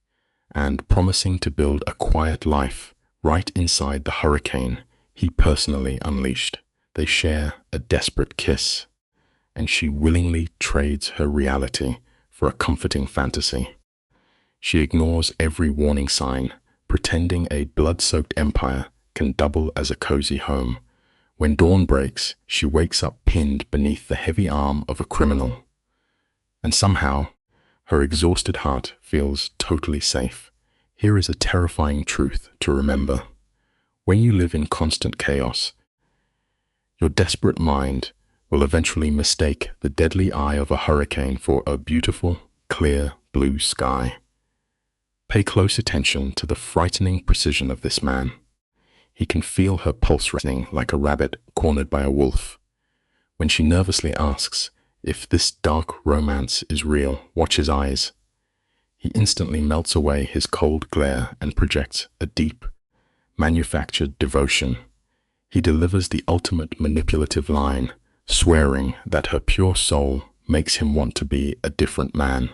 and promising to build a quiet life right inside the hurricane he personally unleashed. They share a desperate kiss, and she willingly trades her reality for a comforting fantasy. She ignores every warning sign, pretending a blood-soaked empire can double as a cozy home. When dawn breaks, she wakes up pinned beneath the heavy arm of a criminal. And somehow, her exhausted heart feels totally safe. Here is a terrifying truth to remember. When you live in constant chaos, your desperate mind will eventually mistake the deadly eye of a hurricane for a beautiful, clear blue sky. Pay close attention to the frightening precision of this man. He can feel her pulse racing like a rabbit cornered by a wolf. When she nervously asks if this dark romance is real, watch his eyes. He instantly melts away his cold glare and projects a deep, manufactured devotion. He delivers the ultimate manipulative line, swearing that her pure soul makes him want to be a different man.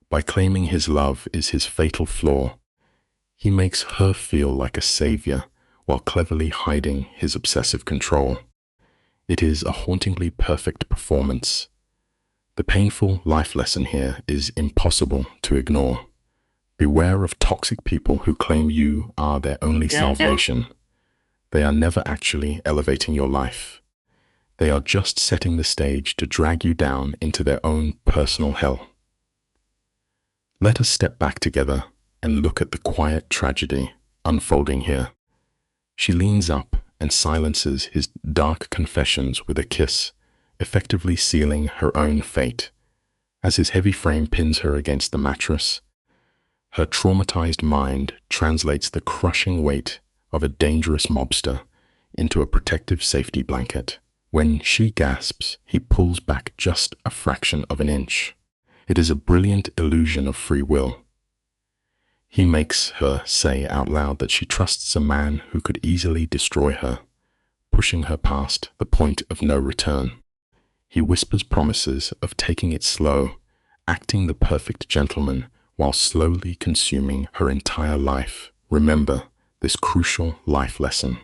By claiming his love is his fatal flaw, he makes her feel like a savior while cleverly hiding his obsessive control. It is a hauntingly perfect performance. The painful life lesson here is impossible to ignore. Beware of toxic people who claim you are their only salvation. They are never actually elevating your life. They are just setting the stage to drag you down into their own personal hell. Let us step back together and look at the quiet tragedy unfolding here. She leans up and silences his dark confessions with a kiss, effectively sealing her own fate. As his heavy frame pins her against the mattress, her traumatized mind translates the crushing weight of a dangerous mobster into a protective safety blanket. When she gasps, he pulls back just a fraction of an inch. It is a brilliant illusion of free will. He makes her say out loud that she trusts a man who could easily destroy her, pushing her past the point of no return. He whispers promises of taking it slow, acting the perfect gentleman while slowly consuming her entire life. Remember this crucial life lesson.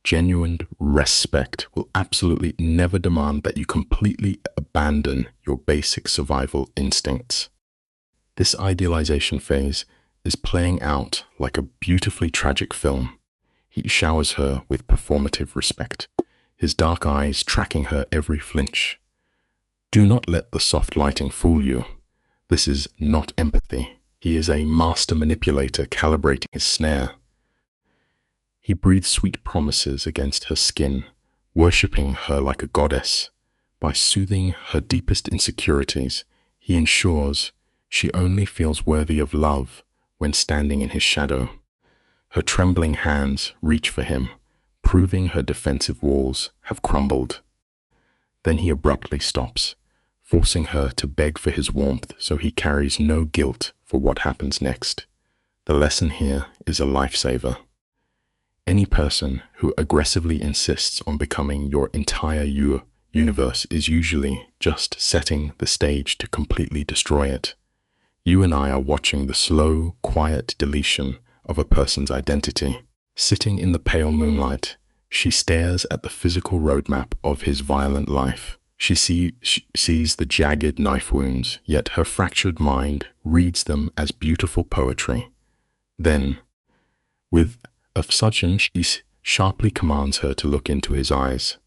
Genuine respect will absolutely never demand that you completely abandon your basic survival instincts. This idealization phase is playing out like a beautifully tragic film. He showers her with performative respect, his dark eyes tracking her every flinch. Do not let the soft lighting fool you. This is not empathy. He is a master manipulator calibrating his snare. He breathes sweet promises against her skin, worshipping her like a goddess. By soothing her deepest insecurities, he ensures she only feels worthy of love when standing in his shadow. Her trembling hands reach for him, proving her defensive walls have crumbled. Then he abruptly stops, forcing her to beg for his warmth so he carries no guilt for what happens next. The lesson here is a lifesaver. Any person who aggressively insists on becoming your entire universe is usually just setting the stage to completely destroy it. You and I are watching the slow, quiet deletion of a person's identity. Sitting in the pale moonlight, she stares at the physical roadmap of his violent life. She sees the jagged knife wounds, yet her fractured mind reads them as beautiful poetry. Then, with a sudden, she sharply commands her to look into his eyes.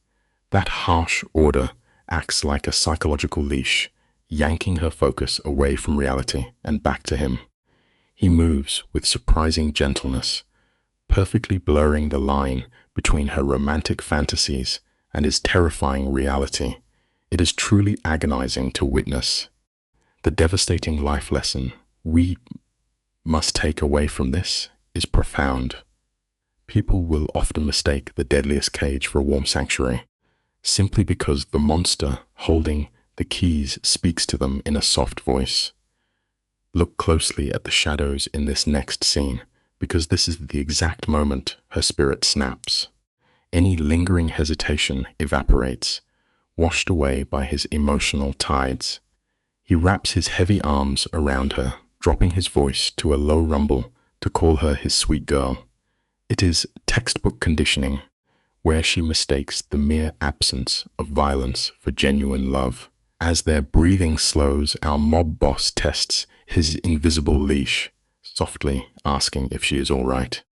That harsh order acts like a psychological leash, yanking her focus away from reality and back to him. He moves with surprising gentleness, perfectly blurring the line between her romantic fantasies and his terrifying reality. It is truly agonizing to witness. The devastating life lesson we must take away from this is profound. People will often mistake the deadliest cage for a warm sanctuary, simply because the monster holding the keys speaks to them in a soft voice. Look closely at the shadows in this next scene, because this is the exact moment her spirit snaps. Any lingering hesitation evaporates, washed away by his emotional tides. He wraps his heavy arms around her, dropping his voice to a low rumble to call her his sweet girl. It is textbook conditioning, where she mistakes the mere absence of violence for genuine love. As their breathing slows, our mob boss tests his invisible leash, softly asking if she is all right.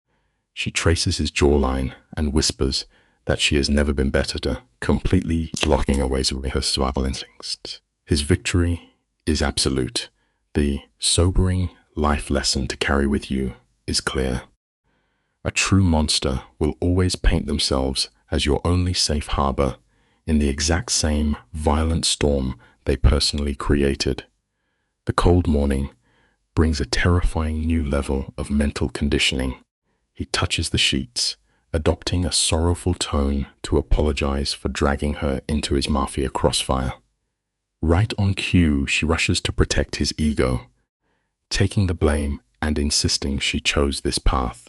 She traces his jawline and whispers that she has never been better, completely blocking away her survival instincts. His victory is absolute. The sobering life lesson to carry with you is clear. A true monster will always paint themselves as your only safe harbor in the exact same violent storm they personally created. The cold morning brings a terrifying new level of mental conditioning. He touches the sheets, adopting a sorrowful tone to apologize for dragging her into his Mafia crossfire. Right on cue, she rushes to protect his ego, taking the blame and insisting she chose this path.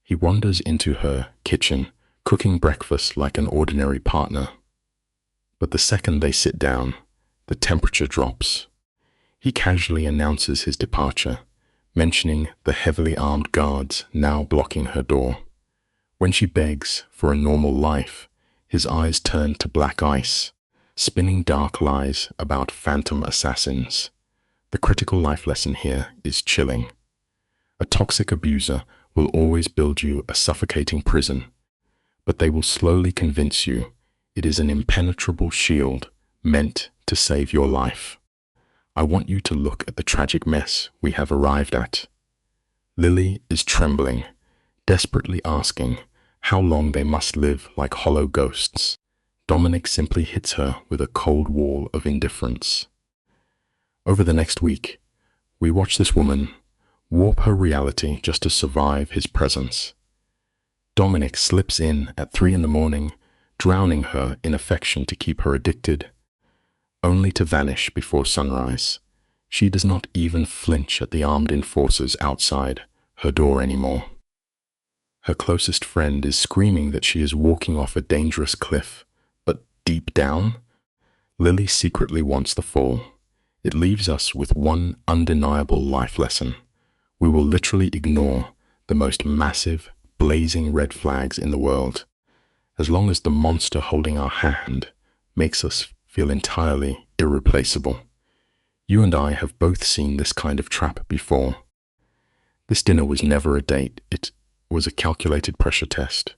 He wanders into her kitchen, cooking breakfast like an ordinary partner. But the second they sit down, the temperature drops. He casually announces his departure, mentioning the heavily armed guards now blocking her door. When she begs for a normal life, his eyes turn to black ice, spinning dark lies about phantom assassins. The critical life lesson here is chilling. A toxic abuser will always build you a suffocating prison, but they will slowly convince you it is an impenetrable shield meant to save your life. I want you to look at the tragic mess we have arrived at. Lily is trembling, desperately asking how long they must live like hollow ghosts. Dominic simply hits her with a cold wall of indifference. Over the next week, we watch this woman warp her reality just to survive his presence. Dominic slips in at 3 a.m, drowning her in affection to keep her addicted, only to vanish before sunrise. She does not even flinch at the armed enforcers outside her door anymore. Her closest friend is screaming that she is walking off a dangerous cliff, but deep down, Lily secretly wants the fall. It leaves us with one undeniable life lesson. We will literally ignore the most massive, blazing red flags in the world, as long as the monster holding our hand makes us feel entirely irreplaceable. You and I have both seen this kind of trap before. This dinner was never a date. It was a calculated pressure test.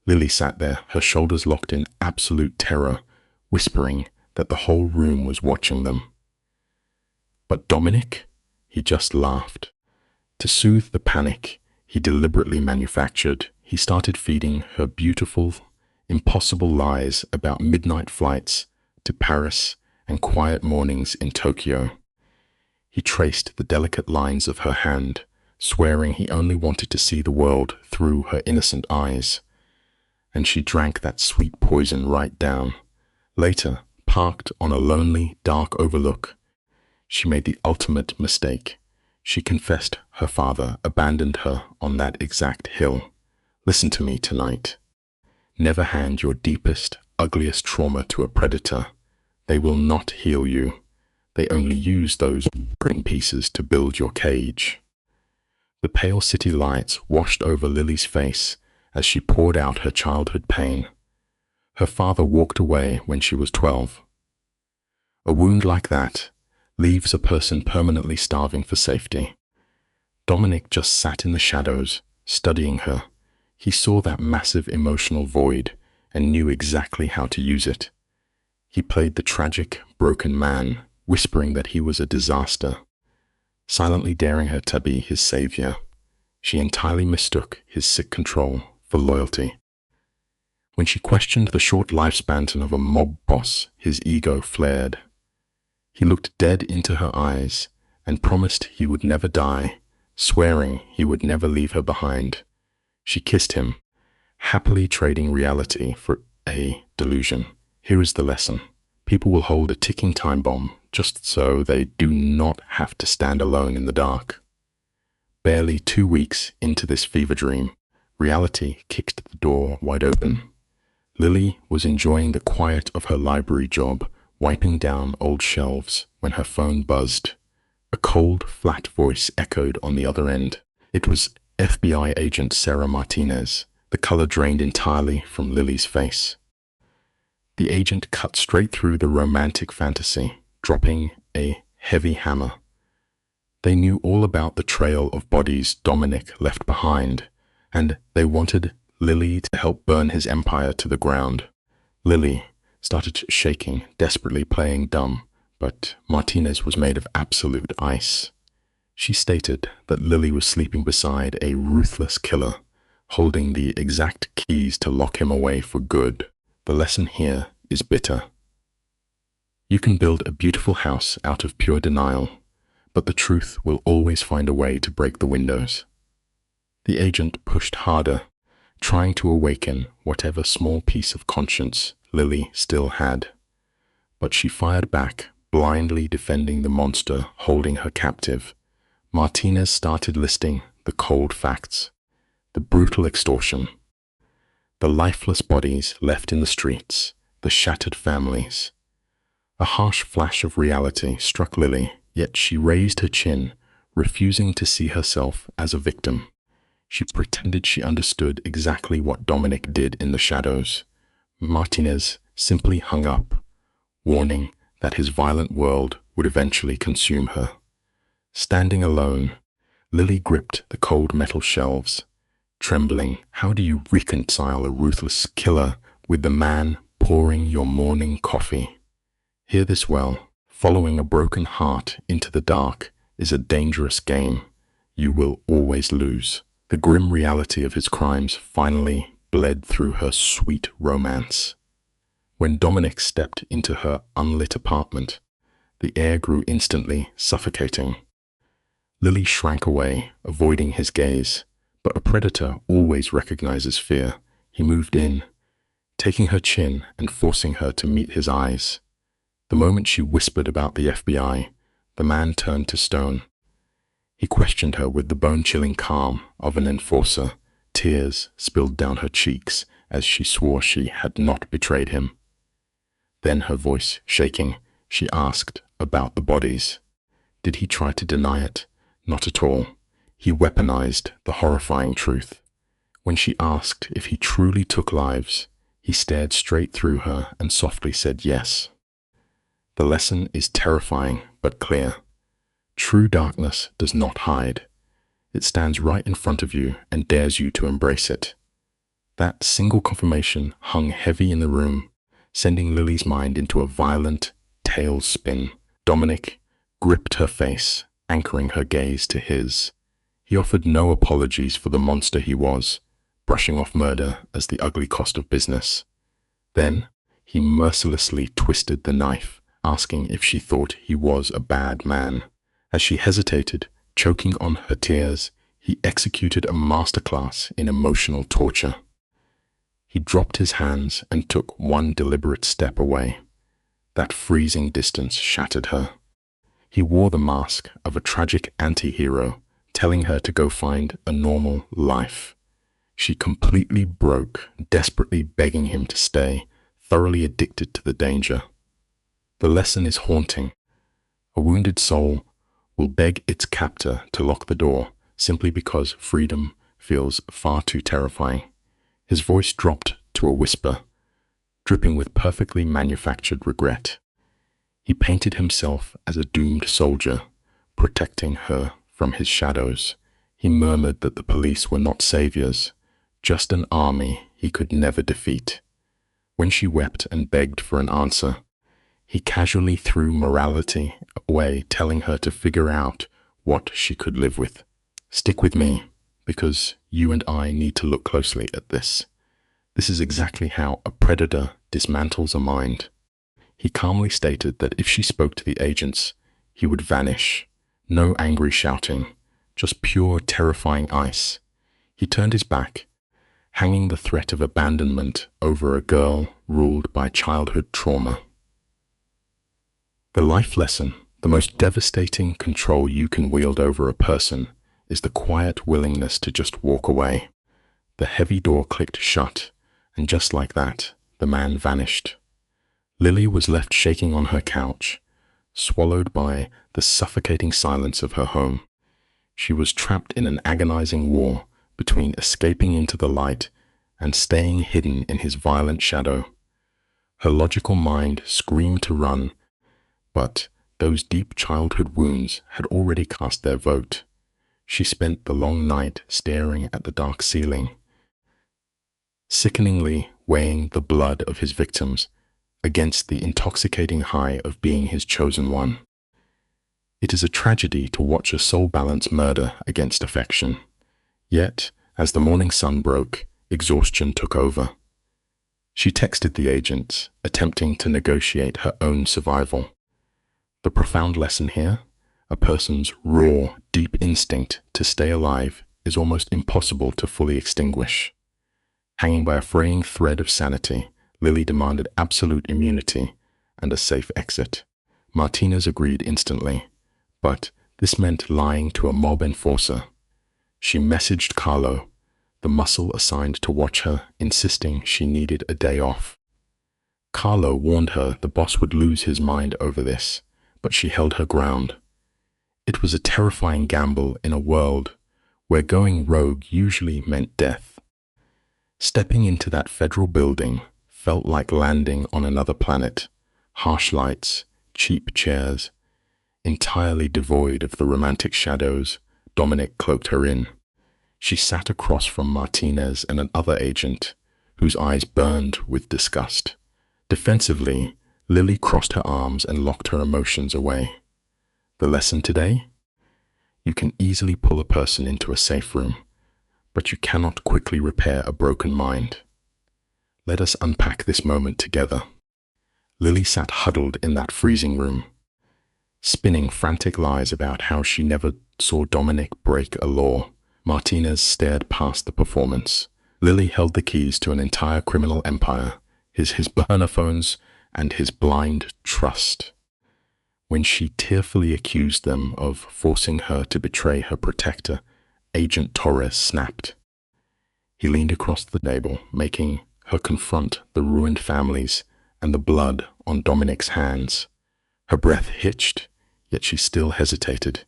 Lily sat there, her shoulders locked in absolute terror, whispering that the whole room was watching them. But Dominic? He just laughed. To soothe the panic he deliberately manufactured, he started feeding her beautiful, impossible lies about midnight flights to Paris and quiet mornings in Tokyo. He traced the delicate lines of her hand, swearing he only wanted to see the world through her innocent eyes. And she drank that sweet poison right down. Later, parked on a lonely, dark overlook, she made the ultimate mistake. She confessed her father abandoned her on that exact hill. Listen to me tonight. Never hand your deepest, ugliest trauma to a predator. They will not heal you. They only use those broken pieces to build your cage. The pale city lights washed over Lily's face as she poured out her childhood pain. Her father walked away when she was 12. A wound like that leaves a person permanently starving for safety. Dominic just sat in the shadows, studying her. He saw that massive emotional void and knew exactly how to use it. He played the tragic, broken man, whispering that he was a disaster, silently daring her to be his savior. She entirely mistook his sick control for loyalty. When she questioned the short lifespan of a mob boss, his ego flared. He looked dead into her eyes and promised he would never die, swearing he would never leave her behind. She kissed him, happily trading reality for a delusion. Here is the lesson. People will hold a ticking time bomb just so they do not have to stand alone in the dark. Barely 2 weeks into this fever dream, reality kicked the door wide open. Lily was enjoying the quiet of her library job, wiping down old shelves when her phone buzzed. A cold, flat voice echoed on the other end. It was FBI agent Sarah Martinez. The color drained entirely from Lily's face. The agent cut straight through the romantic fantasy, dropping a heavy hammer. They knew all about the trail of bodies Dominic left behind, and they wanted Lily to help burn his empire to the ground. Lily started shaking, desperately playing dumb, but Martinez was made of absolute ice. She stated that Lily was sleeping beside a ruthless killer, holding the exact keys to lock him away for good. The lesson here is bitter. You can build a beautiful house out of pure denial, but the truth will always find a way to break the windows. The agent pushed harder, trying to awaken whatever small piece of conscience Lily still had. But she fired back, blindly defending the monster holding her captive. Martinez started listing the cold facts. The brutal extortion, the lifeless bodies left in the streets, the shattered families. A harsh flash of reality struck Lily, yet she raised her chin, refusing to see herself as a victim. She pretended she understood exactly what Dominic did in the shadows. Martinez simply hung up, warning that his violent world would eventually consume her. Standing alone, Lily gripped the cold metal shelves. Trembling, how do you reconcile a ruthless killer with the man pouring your morning coffee? Hear this well. Following a broken heart into the dark is a dangerous game. You will always lose. The grim reality of his crimes finally bled through her sweet romance. When Dominic stepped into her unlit apartment, the air grew instantly suffocating. Lily shrank away, avoiding his gaze. But a predator always recognizes fear. He moved in, taking her chin and forcing her to meet his eyes. The moment she whispered about the FBI, the man turned to stone. He questioned her with the bone-chilling calm of an enforcer. Tears spilled down her cheeks as she swore she had not betrayed him. Then, her voice shaking, she asked about the bodies. Did he try to deny it? Not at all. He weaponized the horrifying truth. When she asked if he truly took lives, he stared straight through her and softly said yes. The lesson is terrifying but clear. True darkness does not hide. It stands right in front of you and dares you to embrace it. That single confirmation hung heavy in the room, sending Lily's mind into a violent tailspin. Dominic gripped her face, anchoring her gaze to his. He offered no apologies for the monster he was, brushing off murder as the ugly cost of business. Then, he mercilessly twisted the knife, asking if she thought he was a bad man. As she hesitated, choking on her tears, he executed a masterclass in emotional torture. He dropped his hands and took one deliberate step away. That freezing distance shattered her. He wore the mask of a tragic anti-hero, telling her to go find a normal life. She completely broke, desperately begging him to stay, thoroughly addicted to the danger. The lesson is haunting. A wounded soul will beg its captor to lock the door simply because freedom feels far too terrifying. His voice dropped to a whisper, dripping with perfectly manufactured regret. He painted himself as a doomed soldier, protecting her from his shadows. He murmured that the police were not saviors, just an army he could never defeat. When she wept and begged for an answer, he casually threw morality away, telling her to figure out what she could live with. Stick with me. because you and I need to look closely at this. This is exactly how a predator dismantles a mind. He calmly stated that if she spoke to the agents, he would vanish. No angry shouting, just pure terrifying ice. He turned his back, hanging the threat of abandonment over a girl ruled by childhood trauma. The life lesson, the most devastating control you can wield over a person, is the quiet willingness to just walk away. The heavy door clicked shut, and just like that, the man vanished. Lily was left shaking on her couch, swallowed by the suffocating silence of her home. She was trapped in an agonizing war between escaping into the light and staying hidden in his violent shadow. Her logical mind screamed to run, but those deep childhood wounds had already cast their vote. She spent the long night staring at the dark ceiling, sickeningly weighing the blood of his victims against the intoxicating high of being his chosen one. It is a tragedy to watch a soul-balance murder against affection. Yet, as the morning sun broke, exhaustion took over. She texted the agent, attempting to negotiate her own survival. The profound lesson here: a person's raw, deep instinct to stay alive is almost impossible to fully extinguish. Hanging by a fraying thread of sanity, Lily demanded absolute immunity and a safe exit. Martinez agreed instantly, but this meant lying to a mob enforcer. She messaged Carlo, the muscle assigned to watch her, insisting she needed a day off. Carlo warned her the boss would lose his mind over this, but she held her ground. It was a terrifying gamble in a world where going rogue usually meant death. Stepping into that federal building felt like landing on another planet. Harsh lights, cheap chairs, entirely devoid of the romantic shadows Dominic cloaked her in. She sat across from Martinez and another agent, whose eyes burned with disgust. Defensively, Lily crossed her arms and locked her emotions away. The lesson today? You can easily pull a person into a safe room, but you cannot quickly repair a broken mind. Let us unpack this moment together. Lily sat huddled in that freezing room, spinning frantic lies about how she never saw Dominic break a law. Martinez stared past the performance. Lily held the keys to an entire criminal empire, his burner phones, and his blind trust. When she tearfully accused them of forcing her to betray her protector, Agent Torres snapped. He leaned across the table, making her confront the ruined families and the blood on Dominic's hands. Her breath hitched, yet she still hesitated.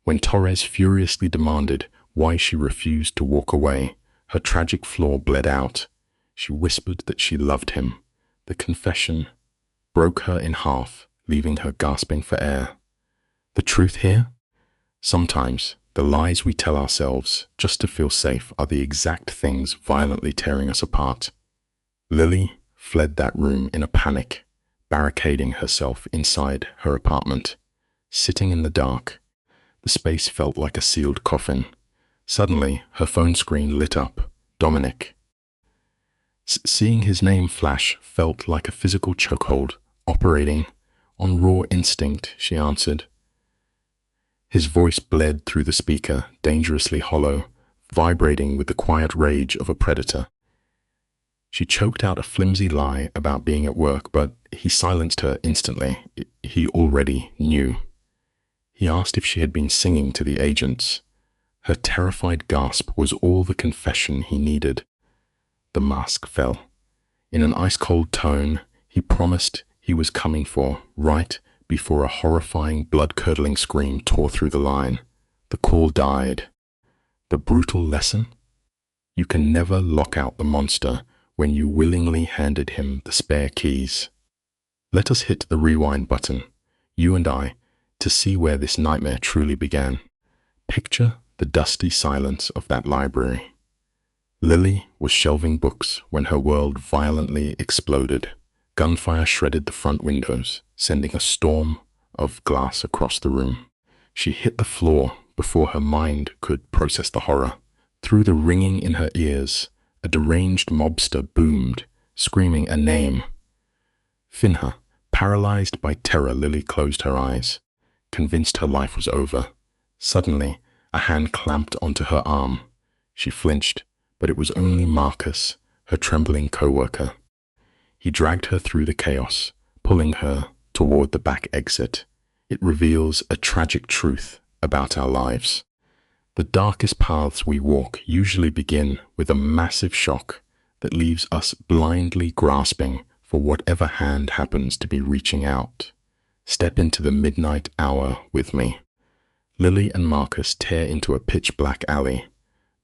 When Torres furiously demanded why she refused to walk away, her tragic flaw bled out. She whispered that she loved him. The confession broke her in half, leaving her gasping for air. The truth here? Sometimes the lies we tell ourselves just to feel safe are the exact things violently tearing us apart. Lily fled that room in a panic, barricading herself inside her apartment. Sitting in the dark, the space felt like a sealed coffin. Suddenly, her phone screen lit up. Dominic. Seeing his name flash felt like a physical chokehold. Operating on raw instinct, she answered. His voice bled through the speaker, dangerously hollow, vibrating with the quiet rage of a predator. She choked out a flimsy lie about being at work, but he silenced her instantly. He already knew. He asked if she had been singing to the agents. Her terrified gasp was all the confession he needed. The mask fell. In an ice-cold tone, he promised he was coming for, right before a horrifying, blood-curdling scream tore through the line. The call died. The brutal lesson? You can never lock out the monster when you willingly handed him the spare keys. Let us hit the rewind button, you and I, to see where this nightmare truly began. Picture the dusty silence of that library. Lily was shelving books when her world violently exploded. Gunfire shredded the front windows, sending a storm of glass across the room. She hit the floor before her mind could process the horror. Through the ringing in her ears, a deranged mobster boomed, screaming a name. Finha, paralyzed by terror, Lily closed her eyes, convinced her life was over. Suddenly, a hand clamped onto her arm. She flinched, but it was only Marcus, her trembling co-worker. He dragged her through the chaos, pulling her toward the back exit. It reveals a tragic truth about our lives. The darkest paths we walk usually begin with a massive shock that leaves us blindly grasping for whatever hand happens to be reaching out. Step into the midnight hour with me. Lily and Marcus tear into a pitch-black alley.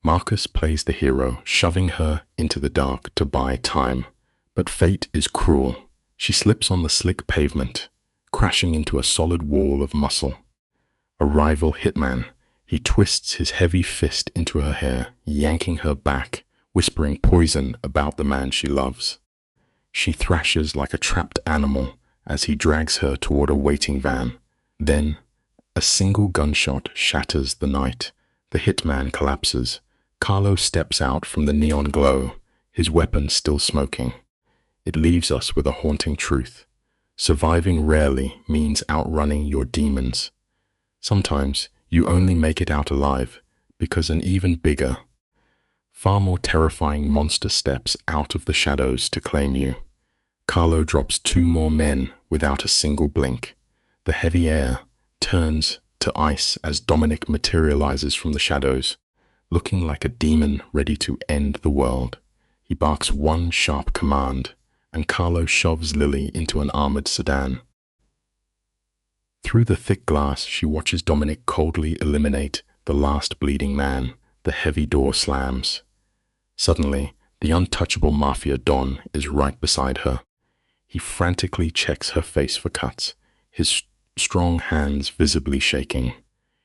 Marcus plays the hero, shoving her into the dark to buy time. But fate is cruel. She slips on the slick pavement, crashing into a solid wall of muscle. A rival hitman, he twists his heavy fist into her hair, yanking her back, whispering poison about the man she loves. She thrashes like a trapped animal as he drags her toward a waiting van. Then, a single gunshot shatters the night. The hitman collapses. Carlo steps out from the neon glow, his weapon still smoking. It leaves us with a haunting truth. Surviving rarely means outrunning your demons. Sometimes you only make it out alive because an even bigger, far more terrifying monster steps out of the shadows to claim you. Carlo drops 2 more men without a single blink. The heavy air turns to ice as Dominic materializes from the shadows, looking like a demon ready to end the world. He barks one sharp command, and Carlo shoves Lily into an armored sedan. Through the thick glass, she watches Dominic coldly eliminate the last bleeding man. The heavy door slams. Suddenly, the untouchable Mafia Don is right beside her. He frantically checks her face for cuts, his strong hands visibly shaking.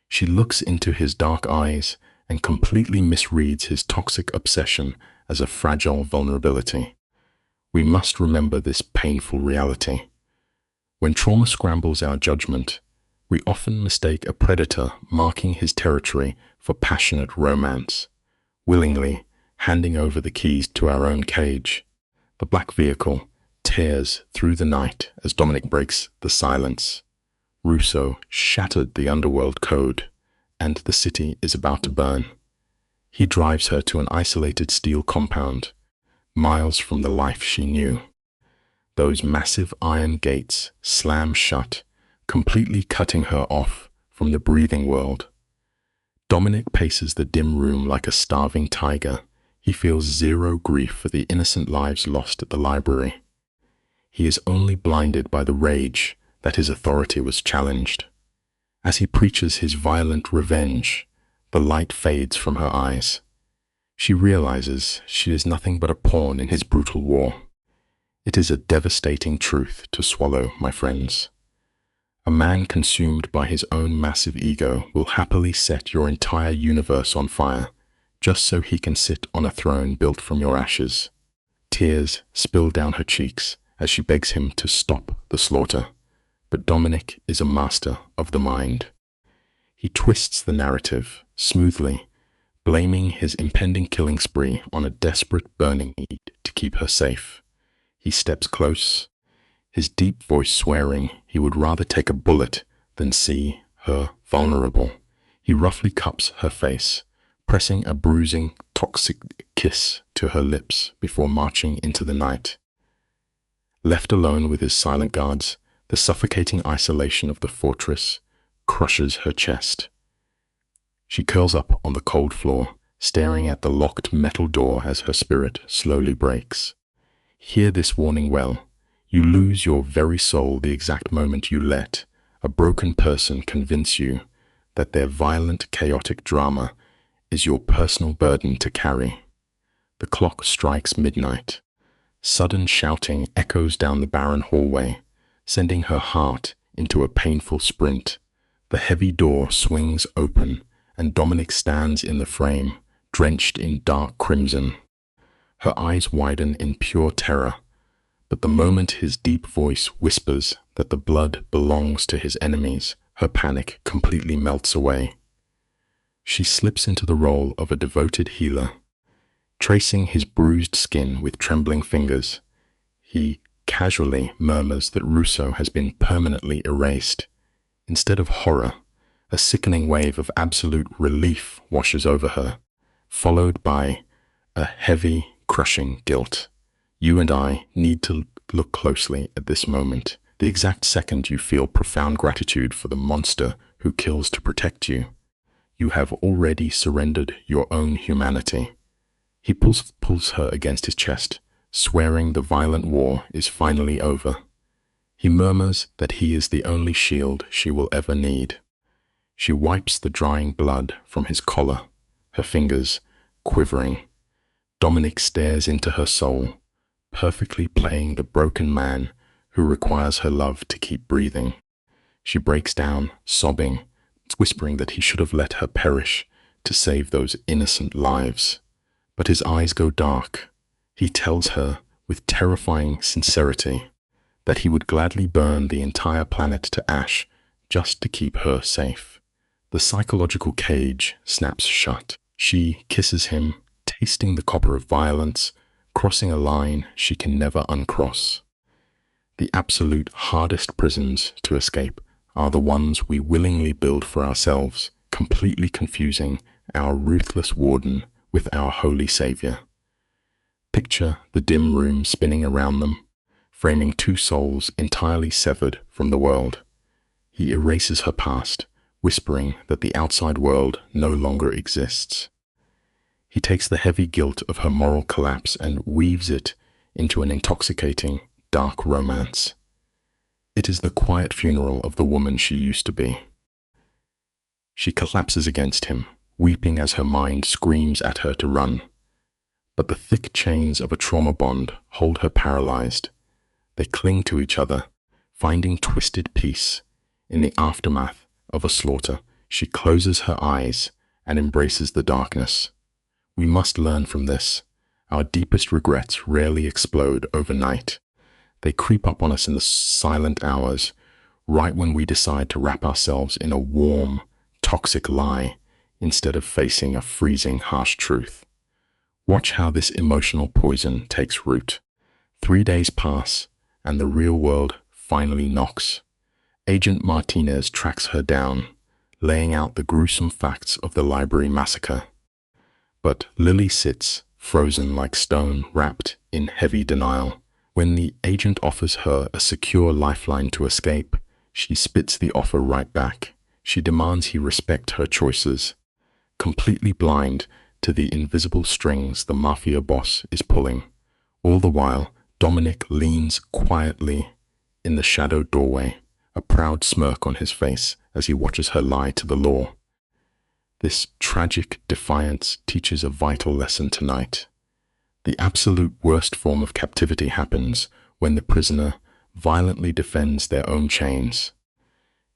She looks into his dark eyes and completely misreads his toxic obsession as a fragile vulnerability. We must remember this painful reality. When trauma scrambles our judgment, we often mistake a predator marking his territory for passionate romance, willingly handing over the keys to our own cage. The black vehicle tears through the night as Dominic breaks the silence. Russo shattered the underworld code, and the city is about to burn. He drives her to an isolated steel compound, miles from the life she knew. Those massive iron gates slam shut, completely cutting her off from the breathing world. Dominic paces the dim room like a starving tiger. He feels zero grief for the innocent lives lost at the library. He is only blinded by the rage that his authority was challenged. As he preaches his violent revenge, the light fades from her eyes. She realizes she is nothing but a pawn in his brutal war. It is a devastating truth to swallow, my friends. A man consumed by his own massive ego will happily set your entire universe on fire, just so he can sit on a throne built from your ashes. Tears spill down her cheeks as she begs him to stop the slaughter. But Dominic is a master of the mind. He twists the narrative smoothly, blaming his impending killing spree on a desperate burning need to keep her safe. He steps close, his deep voice swearing he would rather take a bullet than see her vulnerable. He roughly cups her face, pressing a bruising, toxic kiss to her lips before marching into the night. Left alone with his silent guards, the suffocating isolation of the fortress crushes her chest. She curls up on the cold floor, staring at the locked metal door as her spirit slowly breaks. Hear this warning well. You lose your very soul the exact moment you let a broken person convince you that their violent, chaotic drama is your personal burden to carry. The clock strikes midnight. Sudden shouting echoes down the barren hallway, sending her heart into a painful sprint. The heavy door swings open, and Dominic stands in the frame, drenched in dark crimson. Her eyes widen in pure terror, but the moment his deep voice whispers that the blood belongs to his enemies, her panic completely melts away. She slips into the role of a devoted healer. Tracing his bruised skin with trembling fingers, he casually murmurs that Russo has been permanently erased. Instead of horror, a sickening wave of absolute relief washes over her, followed by a heavy, crushing guilt. You and I need to look closely at this moment. The exact second you feel profound gratitude for the monster who kills to protect you, you have already surrendered your own humanity. He pulls her against his chest, swearing the violent war is finally over. He murmurs that he is the only shield she will ever need. She wipes the drying blood from his collar, her fingers quivering. Dominic stares into her soul, perfectly playing the broken man who requires her love to keep breathing. She breaks down, sobbing, whispering that he should have let her perish to save those innocent lives. But his eyes go dark. He tells her with terrifying sincerity that he would gladly burn the entire planet to ash just to keep her safe. The psychological cage snaps shut. She kisses him, tasting the copper of violence, crossing a line she can never uncross. The absolute hardest prisons to escape are the ones we willingly build for ourselves, completely confusing our ruthless warden with our holy savior. Picture the dim room spinning around them, framing two souls entirely severed from the world. He erases her past, whispering that the outside world no longer exists. He takes the heavy guilt of her moral collapse and weaves it into an intoxicating, dark romance. It is the quiet funeral of the woman she used to be. She collapses against him, weeping as her mind screams at her to run. But the thick chains of a trauma bond hold her paralyzed. They cling to each other, finding twisted peace. In the aftermath of a slaughter, she closes her eyes and embraces the darkness. We must learn from this. Our deepest regrets rarely explode overnight. They creep up on us in the silent hours, right when we decide to wrap ourselves in a warm, toxic lie instead of facing a freezing, harsh truth. Watch how this emotional poison takes root. 3 days pass, and the real world finally knocks. Agent Martinez tracks her down, laying out the gruesome facts of the library massacre. But Lily sits, frozen like stone, wrapped in heavy denial. When the agent offers her a secure lifeline to escape, she spits the offer right back. She demands he respect her choices, completely blind to the invisible strings the Mafia boss is pulling. All the while, Dominic leans quietly in the shadowed doorway, a proud smirk on his face as he watches her lie to the law. This tragic defiance teaches a vital lesson tonight. The absolute worst form of captivity happens when the prisoner violently defends their own chains,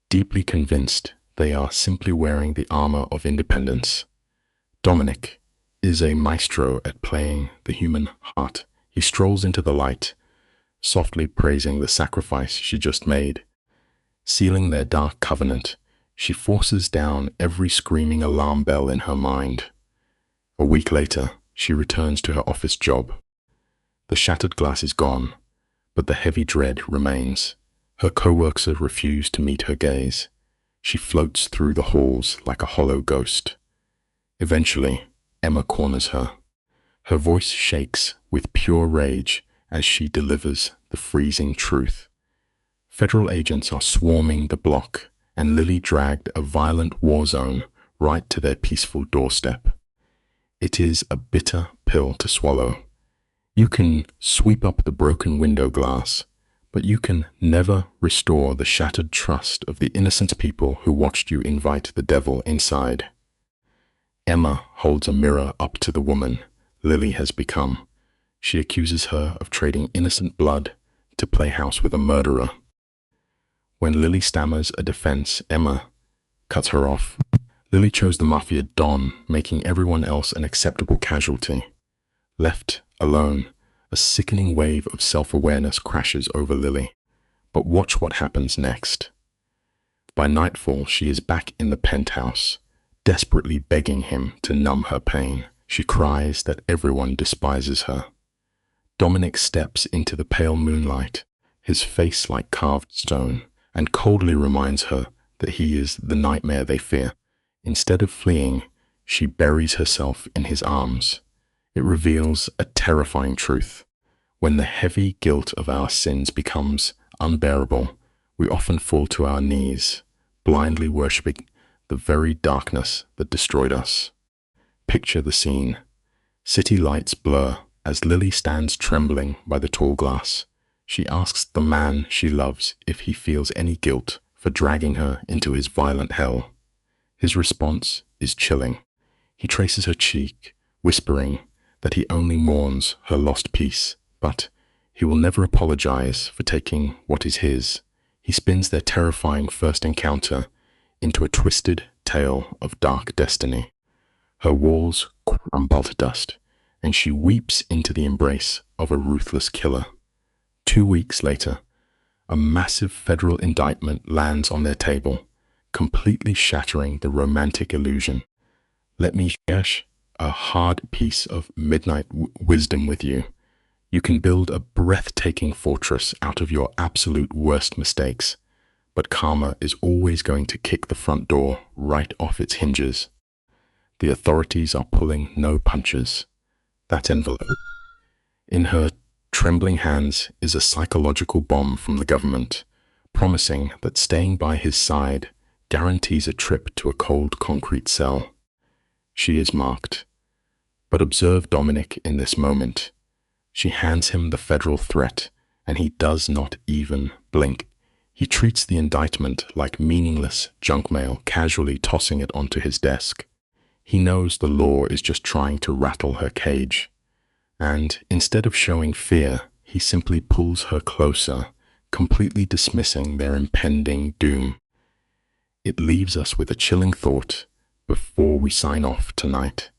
deeply convinced they are simply wearing the armor of independence. Dominic is a maestro at playing the human heart. He strolls into the light, softly praising the sacrifice she just made. Sealing their dark covenant, she forces down every screaming alarm bell in her mind. A week later, she returns to her office job. The shattered glass is gone, but the heavy dread remains. Her coworkers refuse to meet her gaze. She floats through the halls like a hollow ghost. Eventually, Emma corners her. Her voice shakes with pure rage as she delivers the freezing truth. Federal agents are swarming the block, and Lily dragged a violent war zone right to their peaceful doorstep. It is a bitter pill to swallow. You can sweep up the broken window glass, but you can never restore the shattered trust of the innocent people who watched you invite the devil inside. Emma holds a mirror up to the woman Lily has become. She accuses her of trading innocent blood to play house with a murderer. When Lily stammers a defense, Emma cuts her off. Lily chose the Mafia Don, making everyone else an acceptable casualty. Left alone, a sickening wave of self-awareness crashes over Lily. But watch what happens next. By nightfall, she is back in the penthouse, desperately begging him to numb her pain. She cries that everyone despises her. Dominic steps into the pale moonlight, his face like carved stone, and coldly reminds her that he is the nightmare they fear. Instead of fleeing, she buries herself in his arms. It reveals a terrifying truth. When the heavy guilt of our sins becomes unbearable, we often fall to our knees, blindly worshipping the very darkness that destroyed us. Picture the scene. City lights blur as Lily stands trembling by the tall glass. She asks the man she loves if he feels any guilt for dragging her into his violent hell. His response is chilling. He traces her cheek, whispering that he only mourns her lost peace, but he will never apologize for taking what is his. He spins their terrifying first encounter into a twisted tale of dark destiny. Her walls crumble to dust, and she weeps into the embrace of a ruthless killer. 2 weeks later, a massive federal indictment lands on their table, completely shattering the romantic illusion. Let me share a hard piece of midnight wisdom with you. You can build a breathtaking fortress out of your absolute worst mistakes, but karma is always going to kick the front door right off its hinges. The authorities are pulling no punches. That envelope. In her trembling hands is a psychological bomb from the government, promising that staying by his side guarantees a trip to a cold concrete cell. She is marked. But observe Dominic in this moment. She hands him the federal threat, and he does not even blink. He treats the indictment like meaningless junk mail, casually tossing it onto his desk. He knows the law is just trying to rattle her cage. And instead of showing fear, he simply pulls her closer, completely dismissing their impending doom. It leaves us with a chilling thought before we sign off tonight.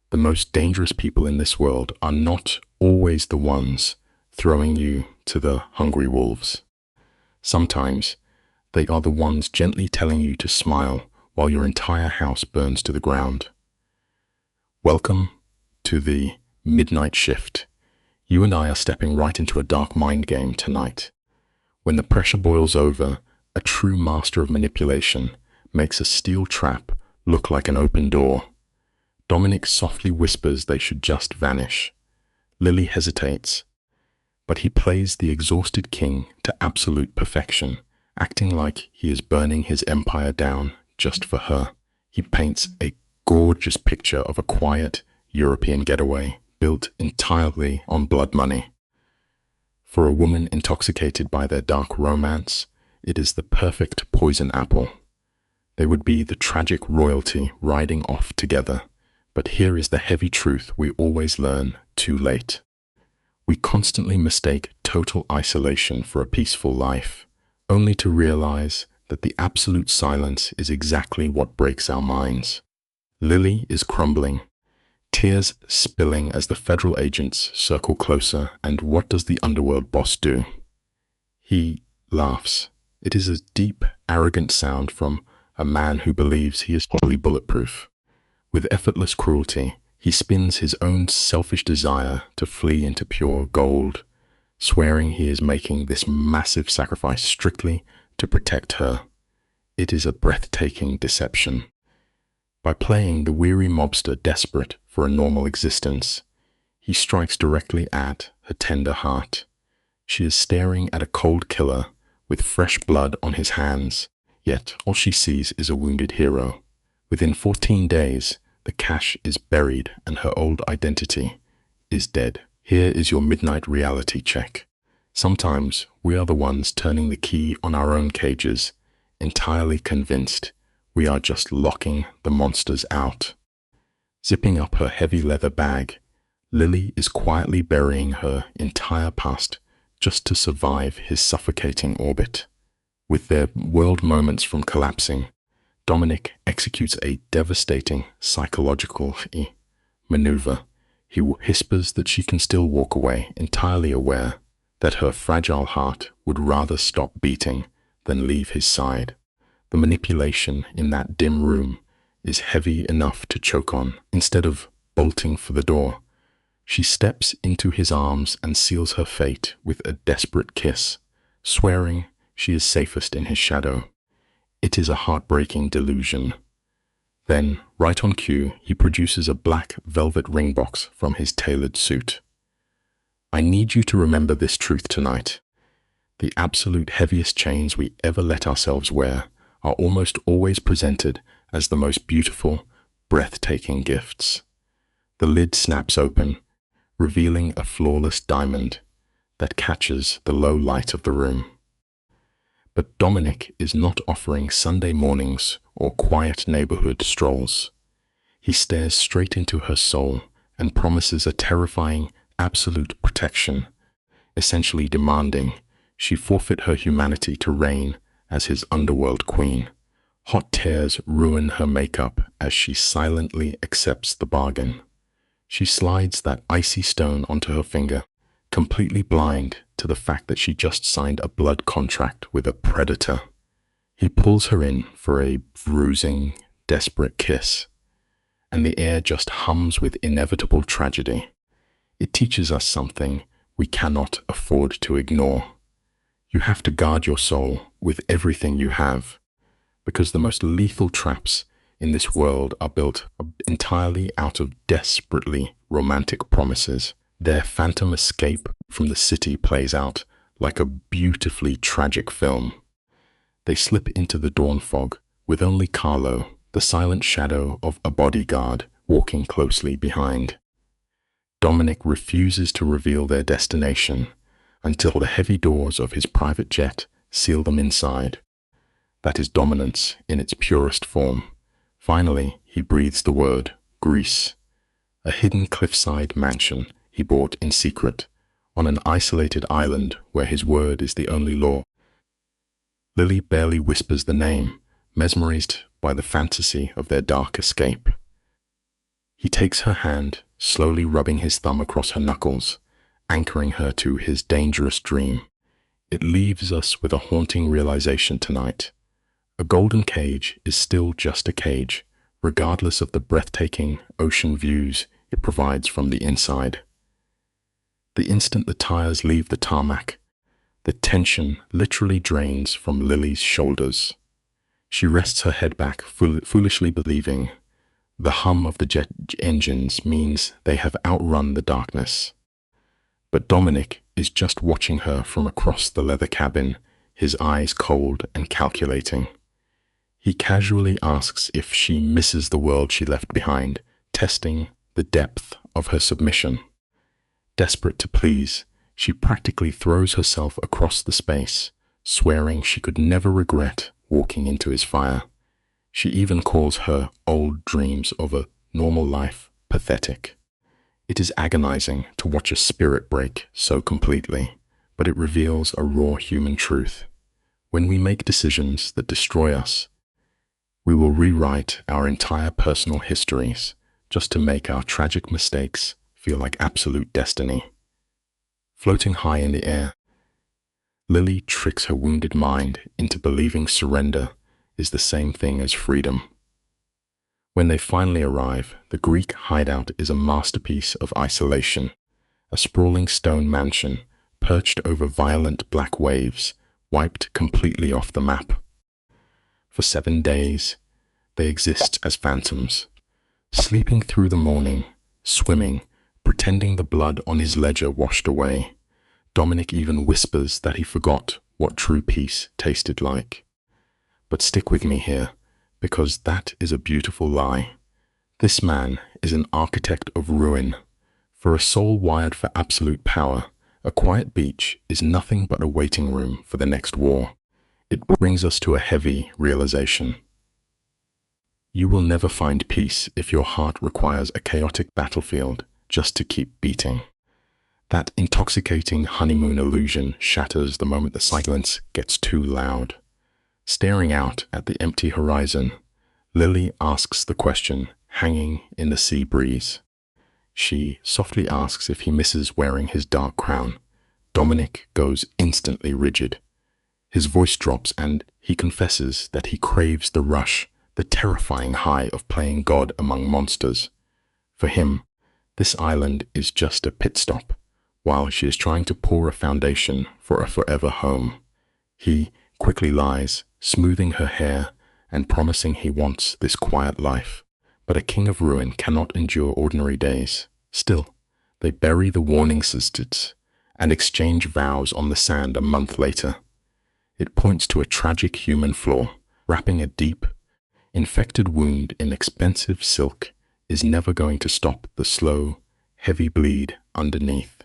The most dangerous people in this world are not always the ones throwing you to the hungry wolves. Sometimes they are the ones gently telling you to smile while your entire house burns to the ground. Welcome to the Midnight Shift. You and I are stepping right into a dark mind game tonight. When the pressure boils over, a true master of manipulation makes a steel trap look like an open door. Dominic softly whispers they should just vanish. Lily hesitates, but he plays the exhausted king to absolute perfection, acting like he is burning his empire down just for her. He paints a gorgeous picture of a quiet European getaway built entirely on blood money. For a woman intoxicated by their dark romance, it is the perfect poison apple. They would be the tragic royalty riding off together. But here is the heavy truth we always learn too late. We constantly mistake total isolation for a peaceful life, only to realize that the absolute silence is exactly what breaks our minds. Lily is crumbling, tears spilling as the federal agents circle closer, and what does the underworld boss do? He laughs. It is a deep, arrogant sound from a man who believes he is fully bulletproof. With effortless cruelty, he spins his own selfish desire to flee into pure gold, swearing he is making this massive sacrifice strictly to protect her. It is a breathtaking deception. By playing the weary mobster desperate for a normal existence, he strikes directly at her tender heart. She is staring at a cold killer with fresh blood on his hands, yet all she sees is a wounded hero. Within 14 days, the cash is buried and her old identity is dead. Here is your midnight reality check. Sometimes we are the ones turning the key on our own cages, entirely convinced we are just locking the monsters out. Zipping up her heavy leather bag, Lily is quietly burying her entire past just to survive his suffocating orbit. With their world moments from collapsing, Dominic executes a devastating psychological maneuver. He whispers that she can still walk away, entirely aware that her fragile heart would rather stop beating than leave his side. The manipulation in that dim room is heavy enough to choke on. Instead of bolting for the door, she steps into his arms and seals her fate with a desperate kiss, swearing she is safest in his shadow. It is a heartbreaking delusion. Then, right on cue, he produces a black velvet ring box from his tailored suit. I need you to remember this truth tonight. The absolute heaviest chains we ever let ourselves wear are almost always presented as the most beautiful, breathtaking gifts. The lid snaps open, revealing a flawless diamond that catches the low light of the room. But Dominic is not offering Sunday mornings or quiet neighborhood strolls. He stares straight into her soul and promises a terrifying, absolute protection, essentially demanding she forfeit her humanity to reign as his underworld queen. Hot tears ruin her makeup as she silently accepts the bargain. She slides that icy stone onto her finger, completely blind to the fact that she just signed a blood contract with a predator. He pulls her in for a bruising, desperate kiss, and the air just hums with inevitable tragedy. It teaches us something we cannot afford to ignore. You have to guard your soul with everything you have, because the most lethal traps in this world are built entirely out of desperately romantic promises. Their phantom escape from the city plays out like a beautifully tragic film. They slip into the dawn fog with only Carlo, the silent shadow of a bodyguard, walking closely behind. Dominic refuses to reveal their destination until the heavy doors of his private jet seal them inside. That is dominance in its purest form. Finally, he breathes the word, Greece, a hidden cliffside mansion he bought in secret on an isolated island where his word is the only law. Lily barely whispers the name, mesmerized by the fantasy of their dark escape. He takes her hand, slowly rubbing his thumb across her knuckles, anchoring her to his dangerous dream. It leaves us with a haunting realization tonight. A golden cage is still just a cage, regardless of the breathtaking ocean views it provides from the inside. The instant the tires leave the tarmac, the tension literally drains from Lily's shoulders. She rests her head back, foolishly believing the hum of the jet engines means they have outrun the darkness. But Dominic is just watching her from across the leather cabin, his eyes cold and calculating. He casually asks if she misses the world she left behind, testing the depth of her submission. Desperate to please, she practically throws herself across the space, swearing she could never regret walking into his fire. She even calls her old dreams of a normal life pathetic. It is agonizing to watch a spirit break so completely, but it reveals a raw human truth. When we make decisions that destroy us, we will rewrite our entire personal histories just to make our tragic mistakes feel like absolute destiny. Floating high in the air, Lily tricks her wounded mind into believing surrender is the same thing as freedom. When they finally arrive, the Greek hideout is a masterpiece of isolation, a sprawling stone mansion perched over violent black waves, wiped completely off the map. For 7 days, they exist as phantoms, sleeping through the morning, swimming, pretending the blood on his ledger washed away. Dominic even whispers that he forgot what true peace tasted like. But stick with me here, because that is a beautiful lie. This man is an architect of ruin. For a soul wired for absolute power, a quiet beach is nothing but a waiting room for the next war. It brings us to a heavy realization. You will never find peace if your heart requires a chaotic battlefield just to keep beating. That intoxicating honeymoon illusion shatters the moment the silence gets too loud. Staring out at the empty horizon, Lily asks the question hanging in the sea breeze. She softly asks if he misses wearing his dark crown. Dominic goes instantly rigid. His voice drops and he confesses that he craves the rush the terrifying high of playing God among monsters. For him, this island is just a pit stop, while she is trying to pour a foundation for a forever home. He quickly lies, smoothing her hair and promising he wants this quiet life. But a king of ruin cannot endure ordinary days. Still, they bury the warning sisters and exchange vows on the sand a month later. It points to a tragic human flaw. Wrapping a deep, infected wound in expensive silk is never going to stop the slow, heavy bleed underneath.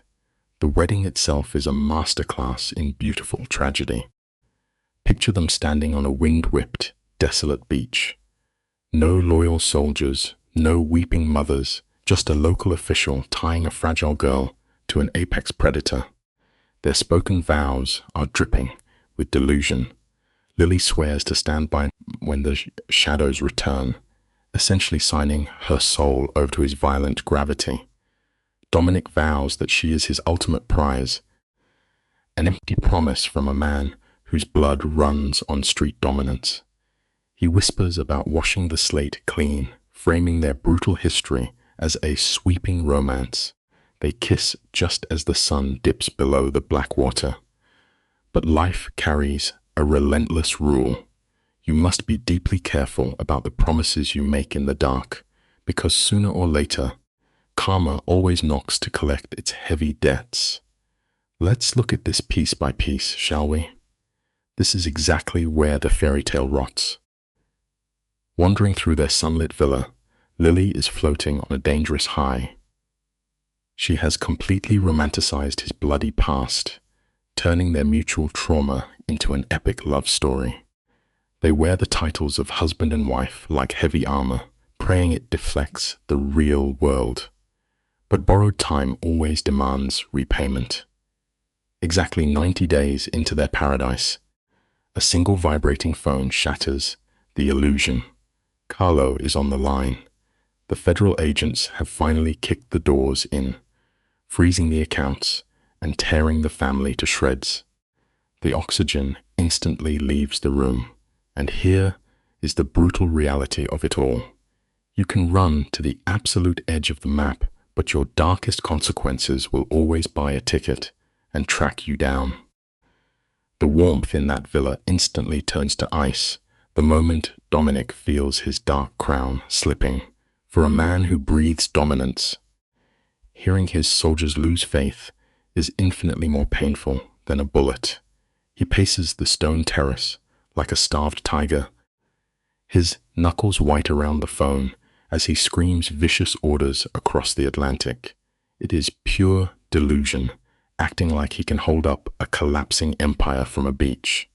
The wedding itself is a masterclass in beautiful tragedy. Picture them standing on a wind-whipped, desolate beach. No loyal soldiers, no weeping mothers, just a local official tying a fragile girl to an apex predator. Their spoken vows are dripping with delusion. Lily swears to stand by when the shadows return, essentially signing her soul over to his violent gravity. Dominic vows that she is his ultimate prize, an empty promise from a man whose blood runs on street dominance. He whispers about washing the slate clean, framing their brutal history as a sweeping romance. They kiss just as the sun dips below the black water. But life carries a relentless rule. You must be deeply careful about the promises you make in the dark, because sooner or later, karma always knocks to collect its heavy debts. Let's look at this piece by piece, shall we? This is exactly where the fairy tale rots. Wandering through their sunlit villa, Lily is floating on a dangerous high. She has completely romanticized his bloody past, turning their mutual trauma into an epic love story. They wear the titles of husband and wife like heavy armor, praying it deflects the real world. But borrowed time always demands repayment. Exactly 90 days into their paradise, a single vibrating phone shatters the illusion. Carlo is on the line. The federal agents have finally kicked the doors in, freezing the accounts and tearing the family to shreds. The oxygen instantly leaves the room, and here is the brutal reality of it all. You can run to the absolute edge of the map, but your darkest consequences will always buy a ticket and track you down. The warmth in that villa instantly turns to ice the moment Dominic feels his dark crown slipping. For a man who breathes dominance, hearing his soldiers lose faith is infinitely more painful than a bullet. He paces the stone terrace like a starved tiger, his knuckles white around the phone as he screams vicious orders across the Atlantic. It is pure delusion, acting like he can hold up a collapsing empire from a beach.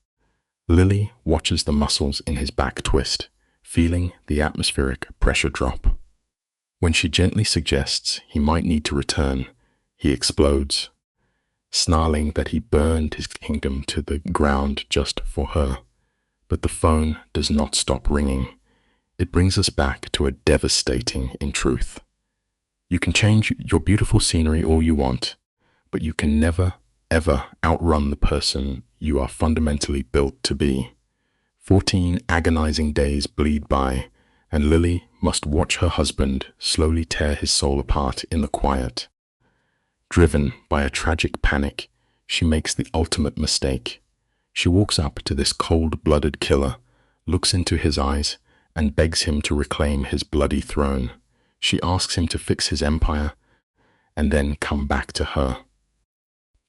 Lily watches the muscles in his back twist, feeling the atmospheric pressure drop. When she gently suggests he might need to return, he explodes, snarling that he burned his kingdom to the ground just for her. But the phone does not stop ringing. It brings us back to a devastating truth. You can change your beautiful scenery all you want, but you can never, ever outrun the person you are fundamentally built to be. 14 agonizing days bleed by, and Lily must watch her husband slowly tear his soul apart in the quiet. Driven by a tragic panic, she makes the ultimate mistake. She walks up to this cold-blooded killer, looks into his eyes, and begs him to reclaim his bloody throne. She asks him to fix his empire, and then come back to her.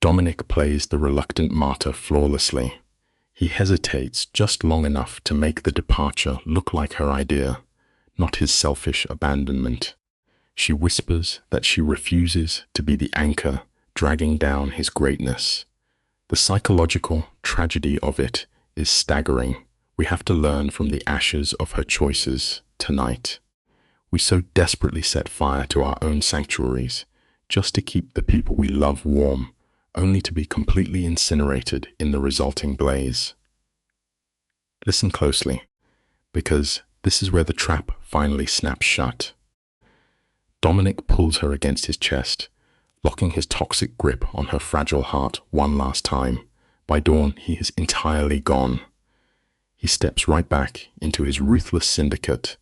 Dominic plays the reluctant martyr flawlessly. He hesitates just long enough to make the departure look like her idea, not his selfish abandonment. She whispers that she refuses to be the anchor dragging down his greatness. The psychological tragedy of it is staggering. We have to learn from the ashes of her choices tonight. We so desperately set fire to our own sanctuaries just to keep the people we love warm, only to be completely incinerated in the resulting blaze. Listen closely, because this is where the trap finally snaps shut. Dominic pulls her against his chest, locking his toxic grip on her fragile heart one last time. By dawn, he is entirely gone. he steps right back into his ruthless syndicate,